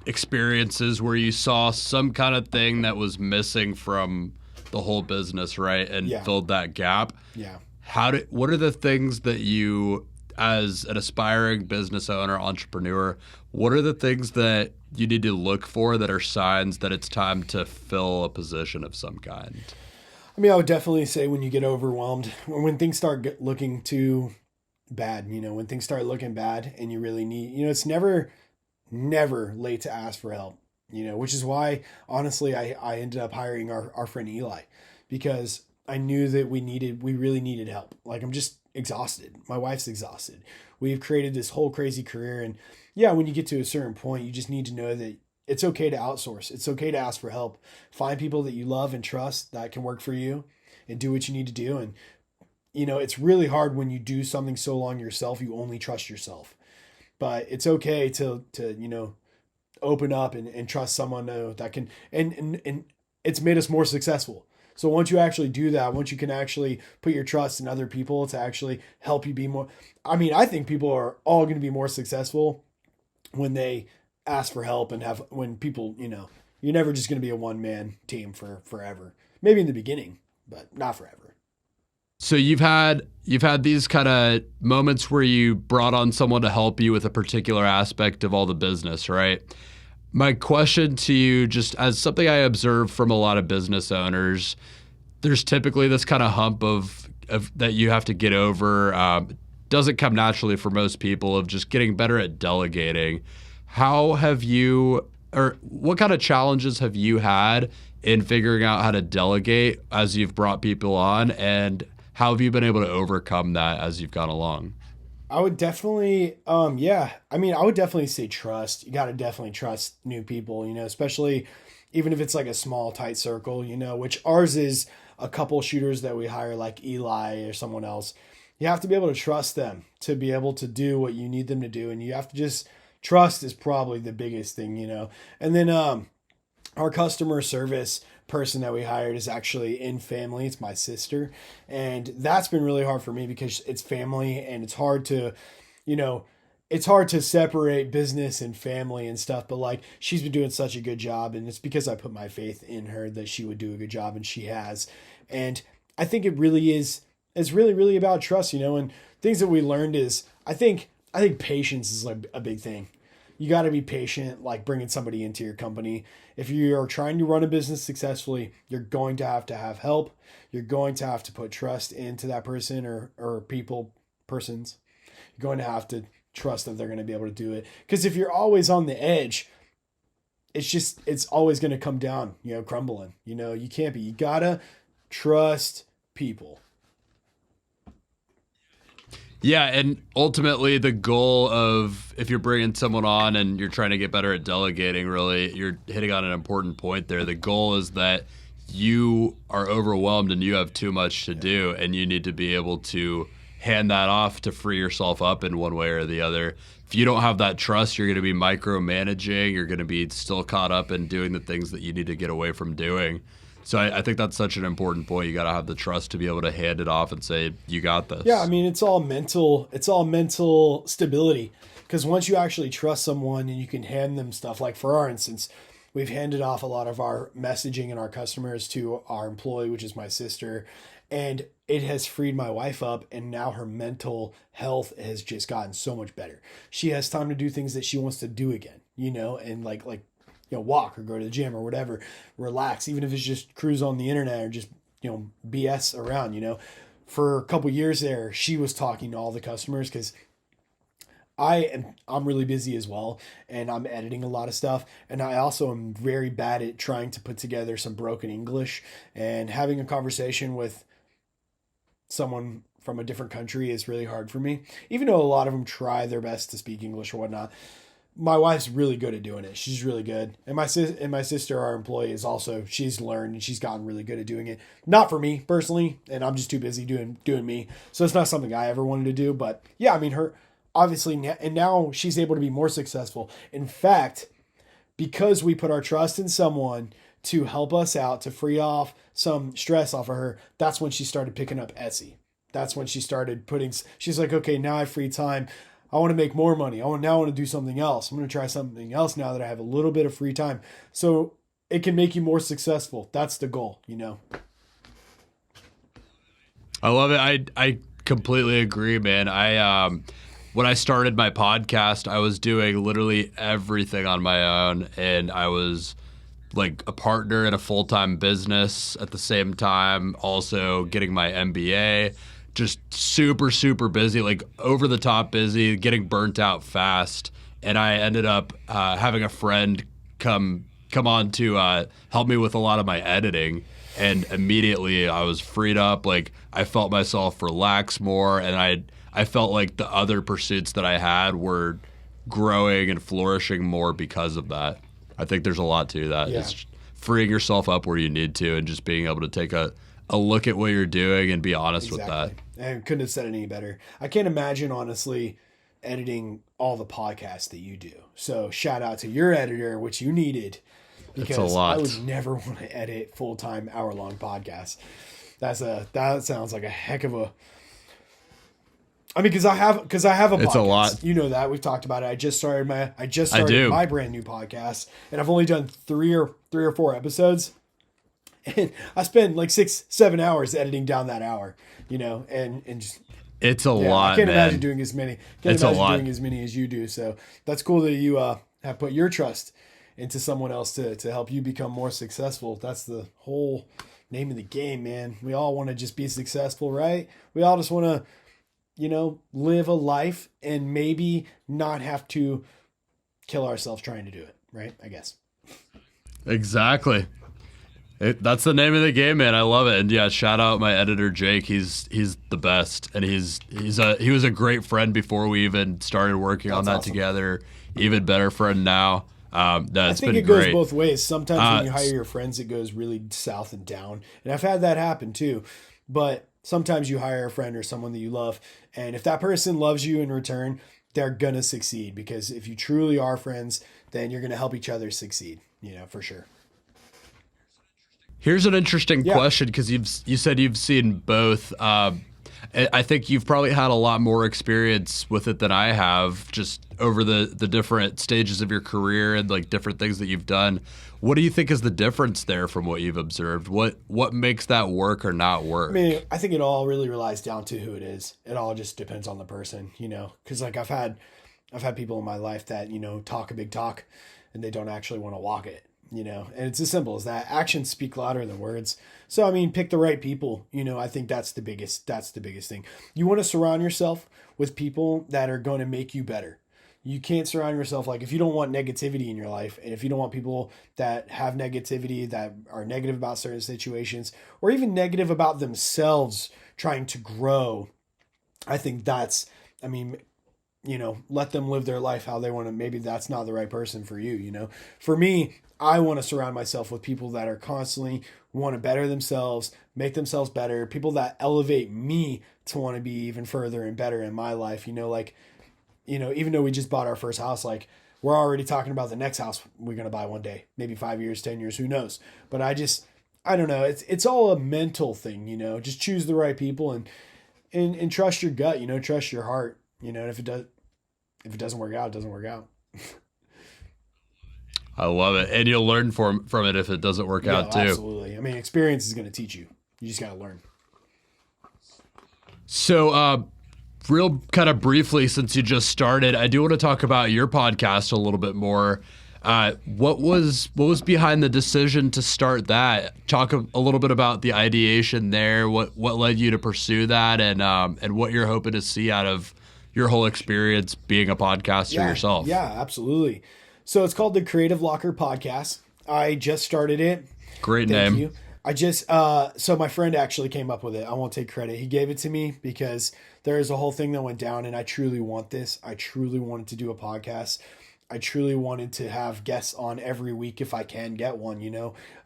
C: experiences where you saw some kind of thing that was missing from the whole business, right? And filled that gap.
B: Yeah.
C: What are the things that you, as an aspiring business owner, entrepreneur, what are the things that you need to look for that are signs that it's time to fill a position of some kind?
B: I mean, I would definitely say when you get overwhelmed, when things start looking too bad, you know, when things start looking bad and you really need, you know, it's never late to ask for help, you know, which is why, honestly, I ended up hiring our friend Eli, because I knew that we really needed help. Like, I'm just exhausted. My wife's exhausted. We've created this whole crazy career. And yeah, when you get to a certain point, you just need to know that it's okay to outsource. It's okay to ask for help. Find people that you love and trust that can work for you and do what you need to do. And, you know, it's really hard when you do something so long yourself, you only trust yourself. But it's okay to you know, open up and trust someone that can, and it's made us more successful. So once you actually do that, once you can actually put your trust in other people to actually help you be more, I mean, I think people are all going to be more successful when they ask for help and when people, you know, you're never just going to be a one-man team for forever. Maybe in the beginning, but not forever.
C: So you've had these kind of moments where you brought on someone to help you with a particular aspect of all the business, right? My question to you, just as something I observe from a lot of business owners, there's typically this kind of hump of that you have to get over. Doesn't come naturally for most people, of just getting better at delegating. How have you, or what kind of challenges have you had in figuring out how to delegate as you've brought people on, and how have you been able to overcome that as you've gone along?
B: I would definitely, I would definitely say trust. You got to definitely trust new people, you know, especially even if it's like a small, tight circle, you know, which ours is a couple shooters that we hire, like Eli or someone else. You have to be able to trust them to be able to do what you need them to do. And you have to just trust is probably the biggest thing, you know. And then our customer service person that we hired is actually in family. It's my sister. And that's been really hard for me because it's family, and it's hard to, you know, it's hard to separate business and family and stuff, but like she's been doing such a good job, and it's because I put my faith in her that she would do a good job, and she has. And I think it really is, it's really, really about trust, you know, and things that we learned is I think patience is like a big thing. You got to be patient, like bringing somebody into your company. If you are trying to run a business successfully, you're going to have help. You're going to have to put trust into that person or persons. You're going to have to trust that they're going to be able to do it. Because if you're always on the edge, it's always going to come down, you know, crumbling. You know, you can't be. You got to trust people.
C: Yeah, and ultimately the goal of if you're bringing someone on and you're trying to get better at delegating, really, you're hitting on an important point there. The goal is that you are overwhelmed and you have too much to do, and you need to be able to hand that off to free yourself up in one way or the other. If you don't have that trust, you're going to be micromanaging. You're going to be still caught up in doing the things that you need to get away from doing. So I think that's such an important point. You got to have the trust to be able to hand it off and say, you got this.
B: Yeah, I mean, it's all mental stability. Because once you actually trust someone and you can hand them stuff, like for our instance, we've handed off a lot of our messaging and our customers to our employee, which is my sister. And it has freed my wife up, and now her mental health has just gotten so much better. She has time to do things that she wants to do again, you know, and like you know, walk or go to the gym or whatever, relax, even if it's just cruise on the internet or just, you know, BS around, you know. For a couple years there, she was talking to all the customers because I'm really busy as well, and I'm editing a lot of stuff, and I also am very bad at trying to put together some broken English, and having a conversation with someone from a different country is really hard for me, even though a lot of them try their best to speak English or whatnot. My wife's really good at doing it. She's really good. And my sister, our employee, is also, she's learned and she's gotten really good at doing it. Not for me personally, and I'm just too busy doing me. So it's not something I ever wanted to do. But yeah, I mean, her obviously, and now she's able to be more successful. In fact, because we put our trust in someone to help us out, to free off some stress off of her, that's when she started picking up Etsy. That's when she started she's like, okay, now I have free time. I want to make more money. I want to do something else. I'm going to try something else now that I have a little bit of free time. So it can make you more successful. That's the goal, you know?
C: I love it. I completely agree, man. When I started my podcast, I was doing literally everything on my own, and I was like a partner in a full-time business at the same time, also getting my MBA. Just super, super busy, like over the top busy, getting burnt out fast. And I ended up having a friend come on to help me with a lot of my editing. And immediately I was freed up. Like I felt myself relax more. And I felt like the other pursuits that I had were growing and flourishing more because of that. I think there's a lot to that.
B: Yeah.
C: It's freeing yourself up where you need to and just being able to take a look at what you're doing and be honest with that.
B: I couldn't have said it any better. I can't imagine, honestly, editing all the podcasts that you do. So shout out to your editor, which you needed, because
C: a lot.
B: I would never want to edit full-time hour-long podcasts. That sounds like a heck of a. I mean, because I have a podcast.
C: It's a lot.
B: You know that we've talked about it. I just started my brand new podcast, and I've only done three or four episodes. And I spend like 6-7 hours editing down that hour, you know, and just
C: it's a lot.
B: I can't
C: man.
B: imagine doing as many. Doing as many as you do. So that's cool that you have put your trust into someone else to help you become more successful. That's the whole name of the game, man. We all want to just be successful, right? We all just want to, you know, live a life and maybe not have to kill ourselves trying to do it, right? I guess.
C: Exactly. That's the name of the game, man. I love it. And yeah, shout out my editor Jake. He's the best, and he was a great friend before we even started working on that
B: awesome.
C: Together. Even better friend now.
B: I think it goes both ways. Sometimes when you hire your friends, it goes really south and down, and I've had that happen too. But sometimes you hire a friend or someone that you love, and if that person loves you in return, they're going to succeed, because if you truly are friends, then you're going to help each other succeed, for sure.
C: Here's an interesting
B: Yeah.
C: question, because you said you've seen both. I think you've probably had a lot more experience with it than I have, just over the different stages of your career and like different things that you've done. What do you think is the difference there from what you've observed? What makes that work or not work?
B: I mean, I think it all really relies down to who it is. It all just depends on the person, because like I've had people in my life that, talk a big talk and they don't actually want to walk it, and it's as simple as that. Actions speak louder than words. So, I mean, pick the right people, I think that's the biggest thing. You want to surround yourself with people that are going to make you better. You can't surround yourself, like, if you don't want negativity in your life, and if you don't want people that have negativity, that are negative about certain situations, or even negative about themselves trying to grow, I think let them live their life how they want to. Maybe that's not the right person for you, For me, I want to surround myself with people that are constantly want to better themselves, make themselves better, people that elevate me to want to be even further and better in my life, even though we just bought our first house, like, we're already talking about the next house we're going to buy one day, maybe 5 years, 10 years, who knows? But I don't know. It's all a mental thing, just choose the right people and trust your gut, trust your heart, and if it doesn't work out, it doesn't work out.
C: I love it. And you'll learn from it if it doesn't work out too.
B: Absolutely. I mean, experience is going to teach you. You just got to learn.
C: So, real kind of briefly, since you just started, I do want to talk about your podcast a little bit more. What was behind the decision to start that? Talk a little bit about the ideation there. What led you to pursue that, and what you're hoping to see out of your whole experience being a podcaster yourself.
B: Yeah, absolutely. So it's called the Creative Locker Podcast. I just started it.
C: Great name.
B: Thank you. I just, so my friend actually came up with it. I won't take credit. He gave it to me because there is a whole thing that went down, and I truly want this. I truly wanted to do a podcast. I truly wanted to have guests on every week if I can get one,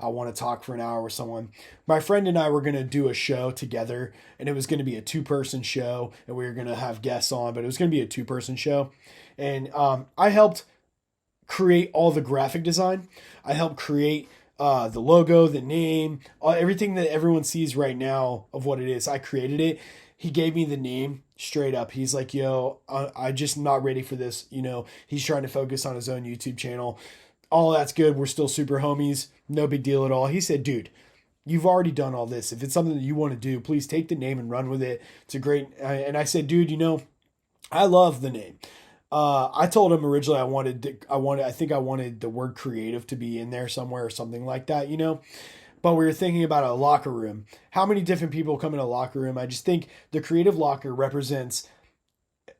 B: I want to talk for an hour with someone. My friend and I were going to do a show together, and it was going to be a 2-person show, and we were going to have guests on, but it was going to be a 2-person show. And I helped create all the graphic design. I helped create the logo, the name, everything that everyone sees right now of what it is. I created it. He gave me the name straight up. He's like, yo, I'm just not ready for this. He's trying to focus on his own YouTube channel. All that's good. We're still super homies. No big deal at all. He said, dude, you've already done all this. If it's something that you want to do, please take the name and run with it. It's a great, and I said, dude, I love the name. I told him originally I think I wanted the word creative to be in there somewhere or something like that, But we were thinking about a locker room. How many different people come in a locker room? I just think the Creative Locker represents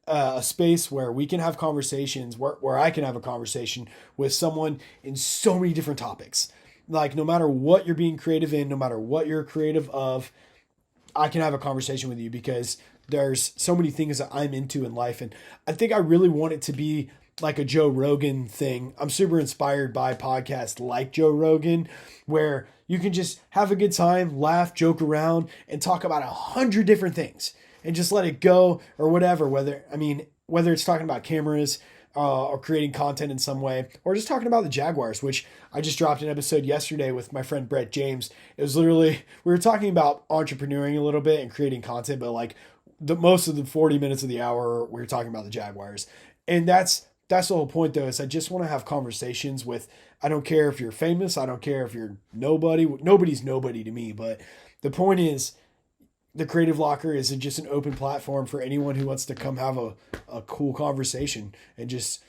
B: a space where we can have conversations, where I can have a conversation with someone in so many different topics. Like, no matter what you're being creative in, no matter what you're creative of, I can have a conversation with you because there's so many things that I'm into in life. And I think I really want it to be like a Joe Rogan thing. I'm super inspired by podcasts like Joe Rogan, where you can just have a good time, laugh, joke around, and talk about 100 different things and just let it go or whatever. Whether it's talking about cameras or creating content in some way, or just talking about the Jaguars, which I just dropped an episode yesterday with my friend Brett James. It was literally, we were talking about entrepreneuring a little bit and creating content, but like most of the 40 minutes of the hour, we were talking about the Jaguars. And that's the whole point, though, is I just want to have conversations with, I don't care if you're famous, I don't care if you're nobody. Nobody's nobody to me, but the point is, the Creative Locker is just an open platform for anyone who wants to come have a cool conversation and just,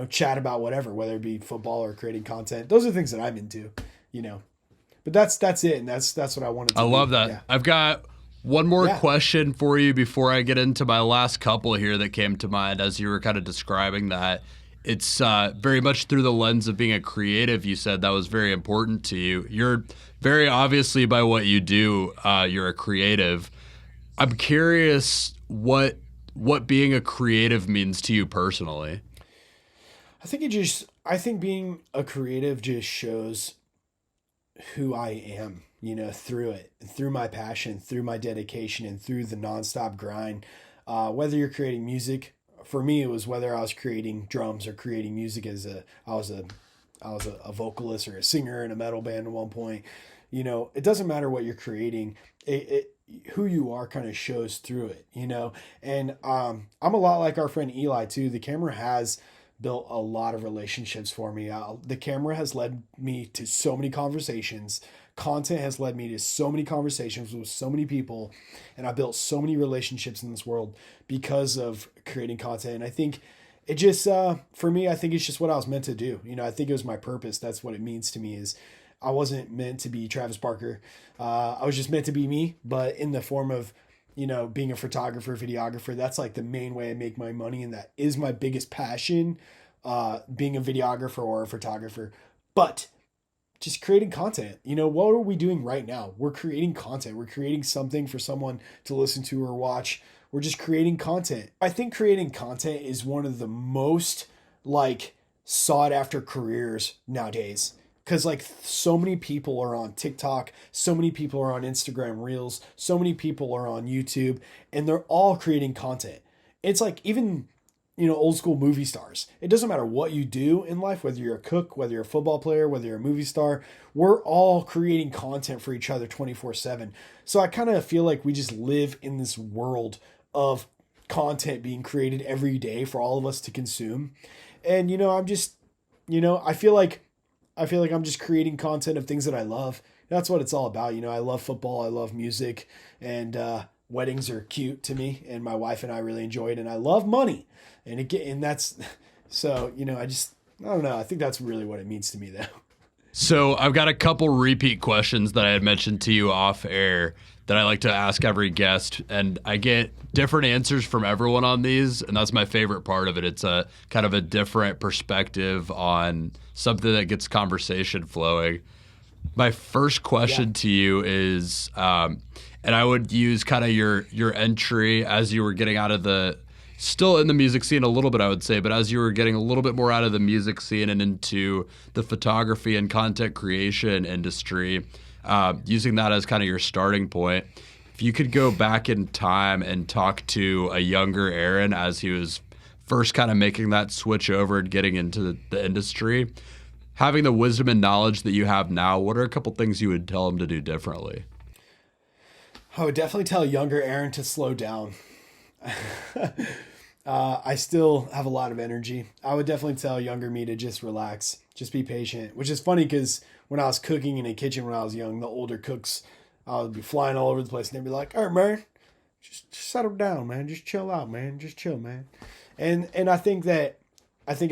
B: chat about whatever, whether it be football or creating content. Those are things that I'm into, But that's it, and that's what I wanted to do.
C: I love that.
B: Yeah.
C: I've got one more question for you before I get into my last couple here that came to mind as you were kind of describing that. It's very much through the lens of being a creative. You said that was very important to you. You're very obviously, by what you do, you're a creative. I'm curious what being a creative means to you personally.
B: I think being a creative just shows who I am, through it, through my passion, through my dedication, and through the nonstop grind. Whether you're creating music, for me, it was whether I was creating drums or creating music I was a vocalist or a singer in a metal band at one point. It doesn't matter what you're creating. Who you are kind of shows through it, And I'm a lot like our friend Eli too. The camera has built a lot of relationships for me. The camera has led me to so many conversations. Content has led me to so many conversations with so many people, and I built so many relationships in this world because of creating content. And I think it just, for me, I think it's just what I was meant to do. I think it was my purpose. That's what it means to me is I wasn't meant to be Travis Barker. I was just meant to be me, but in the form of, being a photographer, videographer. That's like the main way I make my money. And that is my biggest passion, being a videographer or a photographer. But just creating content. What are we doing right now? We're creating content. We're creating something for someone to listen to or watch. We're just creating content. I think creating content is one of the most sought after careers nowadays. Because so many people are on TikTok, so many people are on Instagram Reels, so many people are on YouTube, and they're all creating content. It's like even, old school movie stars. It doesn't matter what you do in life, whether you're a cook, whether you're a football player, whether you're a movie star, we're all creating content for each other 24/7. So I kind of feel like we just live in this world of content being created every day for all of us to consume. And, I'm just, I feel like I'm just creating content of things that I love. That's what it's all about. I love football. I love music, and weddings are cute to me, and my wife and I really enjoy it. And I love money, and that's so. I don't know. I think that's really what it means to me, though.
C: So I've got a couple repeat questions that I had mentioned to you off air that I like to ask every guest, and I get different answers from everyone on these, and that's my favorite part of it. It's a kind of a different perspective on something that gets conversation flowing. My first question to you is, and I would use kind of your entry as you were getting out of still in the music scene a little bit, I would say, but as you were getting a little bit more out of the music scene and into the photography and content creation industry, using that as kind of your starting point. If you could go back in time and talk to a younger Aaron as he was first kind of making that switch over and getting into the industry, having the wisdom and knowledge that you have now, what are a couple things you would tell him to do differently?
B: I would definitely tell younger Aaron to slow down. I still have a lot of energy. I would definitely tell younger me to just relax, just be patient, which is funny because when I was cooking in a kitchen when I was young, the older cooks, I would be flying all over the place and they'd be like, all right, man, just settle down, man. Just chill out, man. Just chill, man. And I think I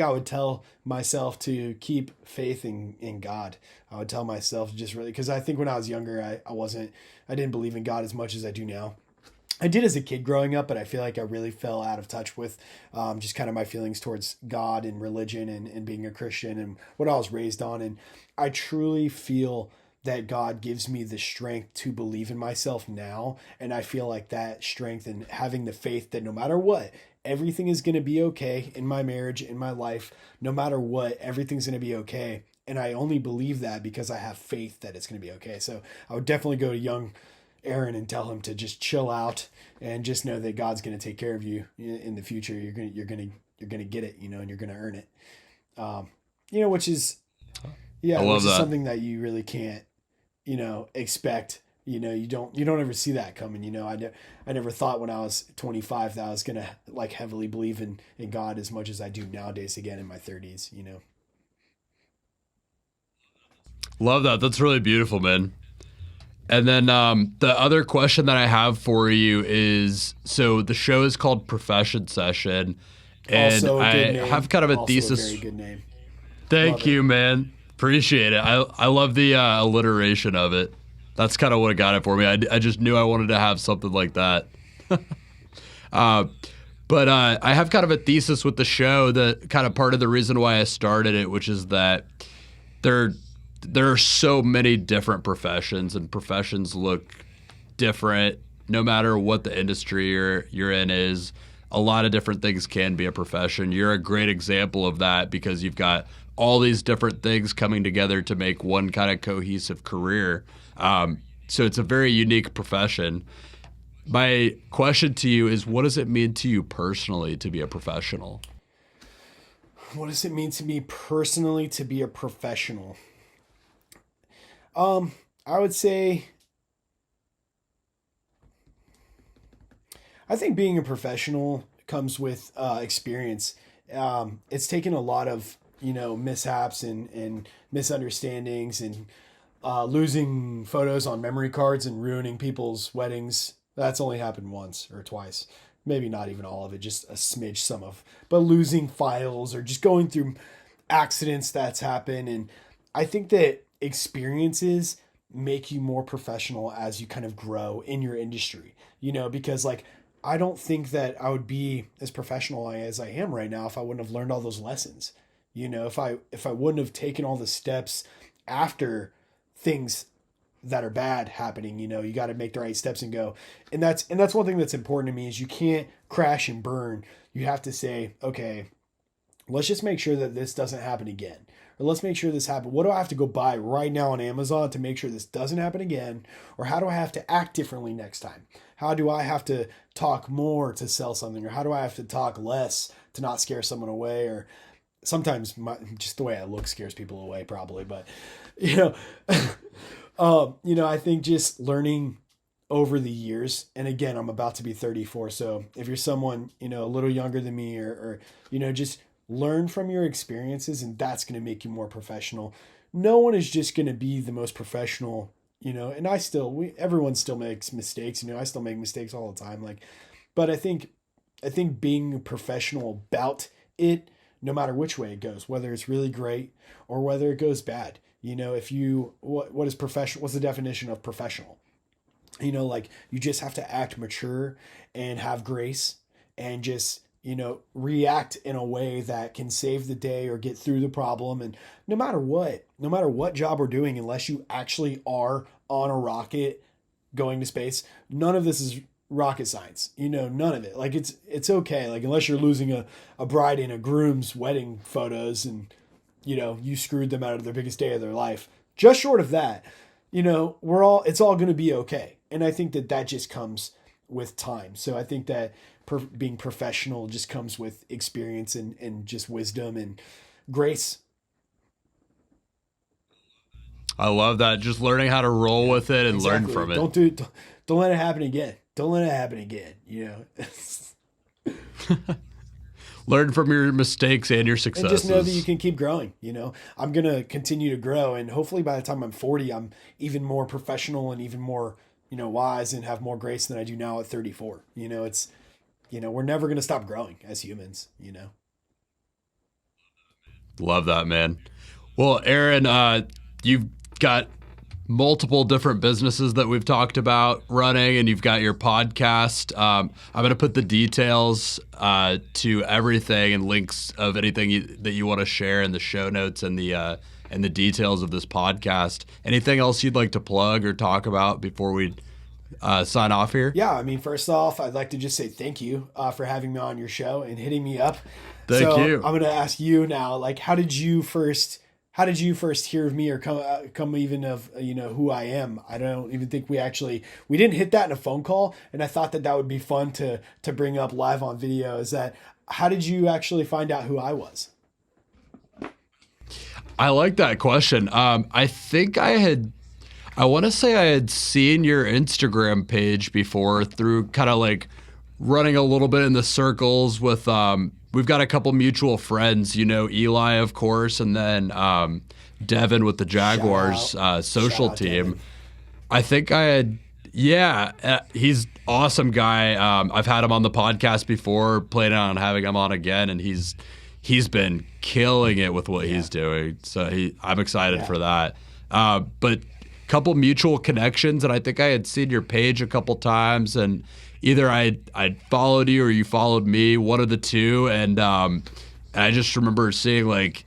B: would tell myself to keep faith in God. I would tell myself just really, because I think when I was younger, I didn't believe in God as much as I do now. I did as a kid growing up, but I feel like I really fell out of touch with just kind of my feelings towards God and religion and being a Christian and what I was raised on. And I truly feel that God gives me the strength to believe in myself now. And I feel like that strength and having the faith that no matter what, everything is going to be okay in my marriage, in my life, no matter what, everything's going to be okay. And I only believe that because I have faith that it's going to be okay. So I would definitely go to young Aaron and tell him to just chill out and just know that God's going to take care of you in the future. You're going to get it, and you're going to earn it. Which is, which is something that you really can't, expect. You don't ever see that coming. I never thought when I was 25 that I was going to heavily believe in God as much as I do nowadays, again, in my 30s,
C: Love that. That's really beautiful, man. And then the other question that I have for you is, so the show is called Profession Session, and I have kind of a thesis.
B: A very good name.
C: Thank you, man. Appreciate it. I love the alliteration of it. That's kind of what got it for me. I just knew I wanted to have something like that. But I have kind of a thesis with the show that kind of part of the reason why I started it, which is that there are so many different professions, and professions look different no matter what the industry you're in is. A lot of different things can be a profession. You're a great example of that because you've got all these different things coming together to make one kind of cohesive career. So it's a very unique profession. my question to you is, what does it mean to you personally to be a professional?
B: What does it mean to me personally to be a professional? I would say, I think being a professional comes with experience. It's taken a lot of, mishaps and misunderstandings and losing photos on memory cards and ruining people's weddings. That's only happened once or twice. Maybe not even all of it, just a smidge some of. But losing files or just going through accidents that's happened. And I think that experiences make you more professional as you kind of grow in your industry, because like, I don't think that I would be as professional as I am right now if I wouldn't have learned all those lessons. If I wouldn't have taken all the steps after things that are bad happening, you got to make the right steps and go. And that's one thing that's important to me is you can't crash and burn. You have to say, okay, let's just make sure that this doesn't happen again. Or let's make sure this happens. What do I have to go buy right now on Amazon to make sure this doesn't happen again? Or how do I have to act differently next time? How do I have to talk more to sell something? Or how do I have to talk less to not scare someone away? Or sometimes just the way I look scares people away probably. But, I think just learning over the years, and again, I'm about to be 34. So if you're someone, a little younger than me or just learn from your experiences, and that's going to make you more professional. No one is just going to be the most professional, and everyone still makes mistakes. I still make mistakes all the time. But I think being professional about it, no matter which way it goes, whether it's really great or whether it goes bad, what is professional? What's the definition of professional? You just have to act mature and have grace and just, react in a way that can save the day or get through the problem. And no matter what job we're doing, unless you actually are on a rocket going to space, none of this is rocket science, none of it. It's okay. Unless you're losing a bride and a groom's wedding photos and, you screwed them out of their biggest day of their life. Just short of that, it's all going to be okay. And I think that just comes with time. So I think that being professional just comes with experience and just wisdom and grace.
C: I love that. Just learning how to roll with it and learn from it.
B: Don't let it happen again. Don't let it happen again.
C: Learn from your mistakes and your successes.
B: And just know that you can keep growing. I'm going to continue to grow. And hopefully by the time I'm 40, I'm even more professional and even more, wise and have more grace than I do now at 34. We're never going to stop growing as humans,
C: Love that, man. Well, Aaron, you've got multiple different businesses that we've talked about running, and you've got your podcast. I'm going to put the details to everything and links of anything that you want to share in the show notes and the details of this podcast. Anything else you'd like to plug or talk about before we sign off here?
B: Yeah, first off, I'd like to just say thank you for having me on your show and hitting me up.
C: Thank you.
B: I'm going to ask you now, how did you first hear of me or come even of, who I am? I don't even think we didn't hit that in a phone call. And I thought that would be fun to bring up live on video. How did you actually find out who I was?
C: I like that question. I think I want to say I had seen your Instagram page before through kind of running a little bit in the circles with, we've got a couple mutual friends, Eli, of course, and then Devin with the Jaguars social team.
B: Devin.
C: I think I had, he's awesome guy. I've had him on the podcast before, planning on having him on again, and he's been killing it with what he's doing. So I'm excited for that. But couple mutual connections, and I think I had seen your page a couple times, and either I'd followed you or you followed me, one of the two, and I just remember seeing it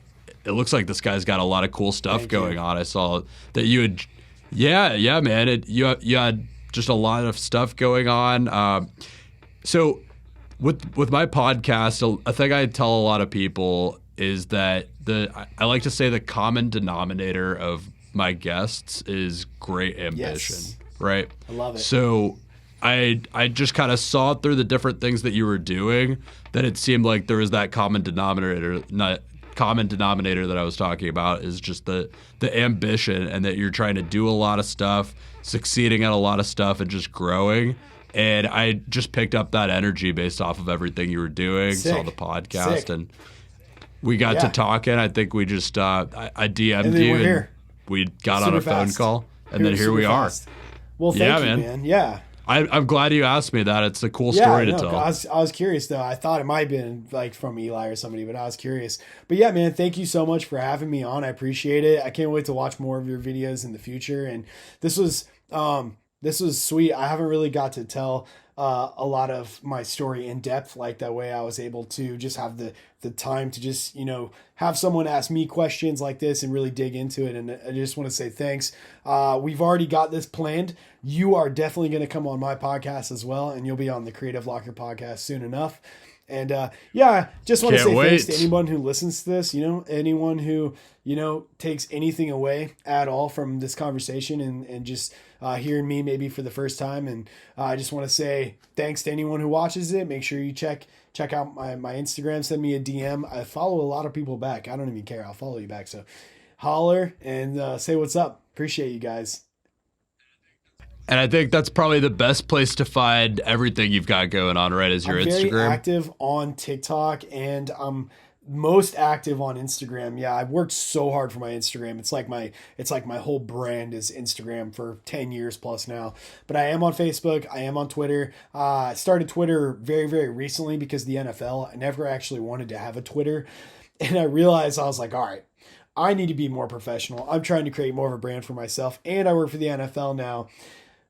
C: looks like this guy's got a lot of cool stuff going on. I saw that you had, man, you had just a lot of stuff going on. So with my podcast, a thing I tell a lot of people is that I like to say the common denominator of my guests is great ambition, right?
B: I love it.
C: So I just kind of saw through the different things that you were doing that it seemed like there was that common denominator, not common denominator that I was talking about, is just the ambition, and that you're trying to do a lot of stuff, succeeding at a lot of stuff, and just growing. And I just picked up that energy based off of everything you were doing,
B: Sick.
C: saw the podcast,
B: Sick.
C: and we got to talking. I think we just I DM'd
B: And then
C: you
B: we're
C: and
B: here.
C: we got
B: Super
C: on a phone
B: fast.
C: call, and then here
B: super
C: we are.
B: fast. Well, thank
C: Yeah,
B: you,
C: man.
B: man. Yeah.
C: I'm glad you asked me that. It's a cool story to
B: no,
C: tell.
B: I was curious though. I thought it might have been like from Eli or somebody, but I was curious. But yeah, man, thank you so much for having me on. I appreciate it. I can't wait to watch more of your videos in the future. And this was sweet. I haven't really got to tell a lot of my story in depth like that way. I was able to just have the time to just, have someone ask me questions like this and really dig into it. And I just want to say thanks. We've already got this planned. You are definitely going to come on my podcast as well, and you'll be on the Creative Locker podcast soon enough. And just want to say thanks to anyone who listens to this, anyone who, takes anything away at all from this conversation and just hearing me maybe for the first time. And I just want to say thanks to anyone who watches it. Make sure you check out my Instagram, send me a DM. I follow a lot of people back. I don't even care. I'll follow you back. So holler and say what's up. Appreciate you guys.
C: And I think that's probably the best place to find everything you've got going on, right? Is your Instagram?
B: I'm very active on TikTok, and I'm most active on Instagram. Yeah, I've worked so hard for my Instagram. It's like my whole brand is Instagram for 10 years plus now. But I am on Facebook. I am on Twitter. I started Twitter very, very recently because of the NFL. I never actually wanted to have a Twitter. And I realized, I was like, all right, I need to be more professional. I'm trying to create more of a brand for myself. And I work for the NFL now.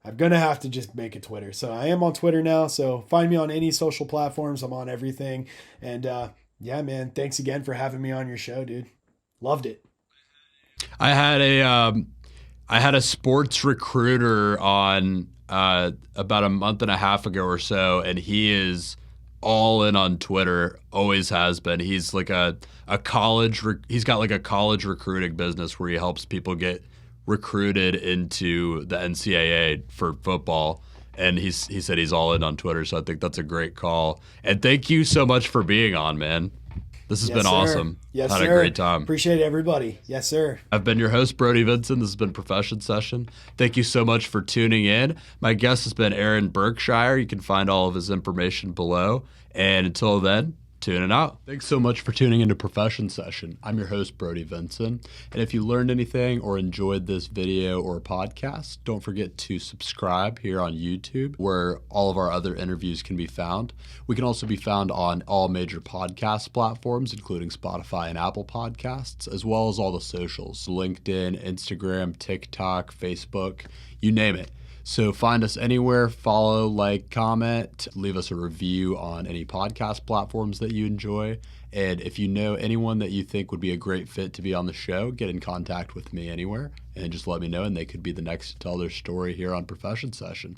B: I'm going to have to just make a Twitter. So I am on Twitter now. So find me on any social platforms. I'm on everything. And yeah, man, thanks again for having me on your show, dude. Loved it.
C: I had a sports recruiter on about a month and a half ago or so, and he is all in on Twitter, always has been. He's like he's got like a college recruiting business where he helps people get recruited into the NCAA for football, and he said he's all in on Twitter, so I think that's a great call. And thank you so much for being on, man. This has been awesome.
B: Yes,
C: Had
B: sir.
C: a great time.
B: Appreciate everybody. Yes, sir.
C: I've been your host, Brody Vinson. This has been Profession Session. Thank you so much for tuning in. My guest has been Aaron Berkshire. You can find all of his information below. And until then, tune it out. Thanks so much for tuning into Profession Session. I'm your host, Brody Vinson. And if you learned anything or enjoyed this video or podcast, don't forget to subscribe here on YouTube, where all of our other interviews can be found. We can also be found on all major podcast platforms, including Spotify and Apple Podcasts, as well as all the socials, LinkedIn, Instagram, TikTok, Facebook, you name it. So find us anywhere, follow, like, comment, leave us a review on any podcast platforms that you enjoy. And if you know anyone that you think would be a great fit to be on the show, get in contact with me anywhere and just let me know, and they could be the next to tell their story here on Profession Session.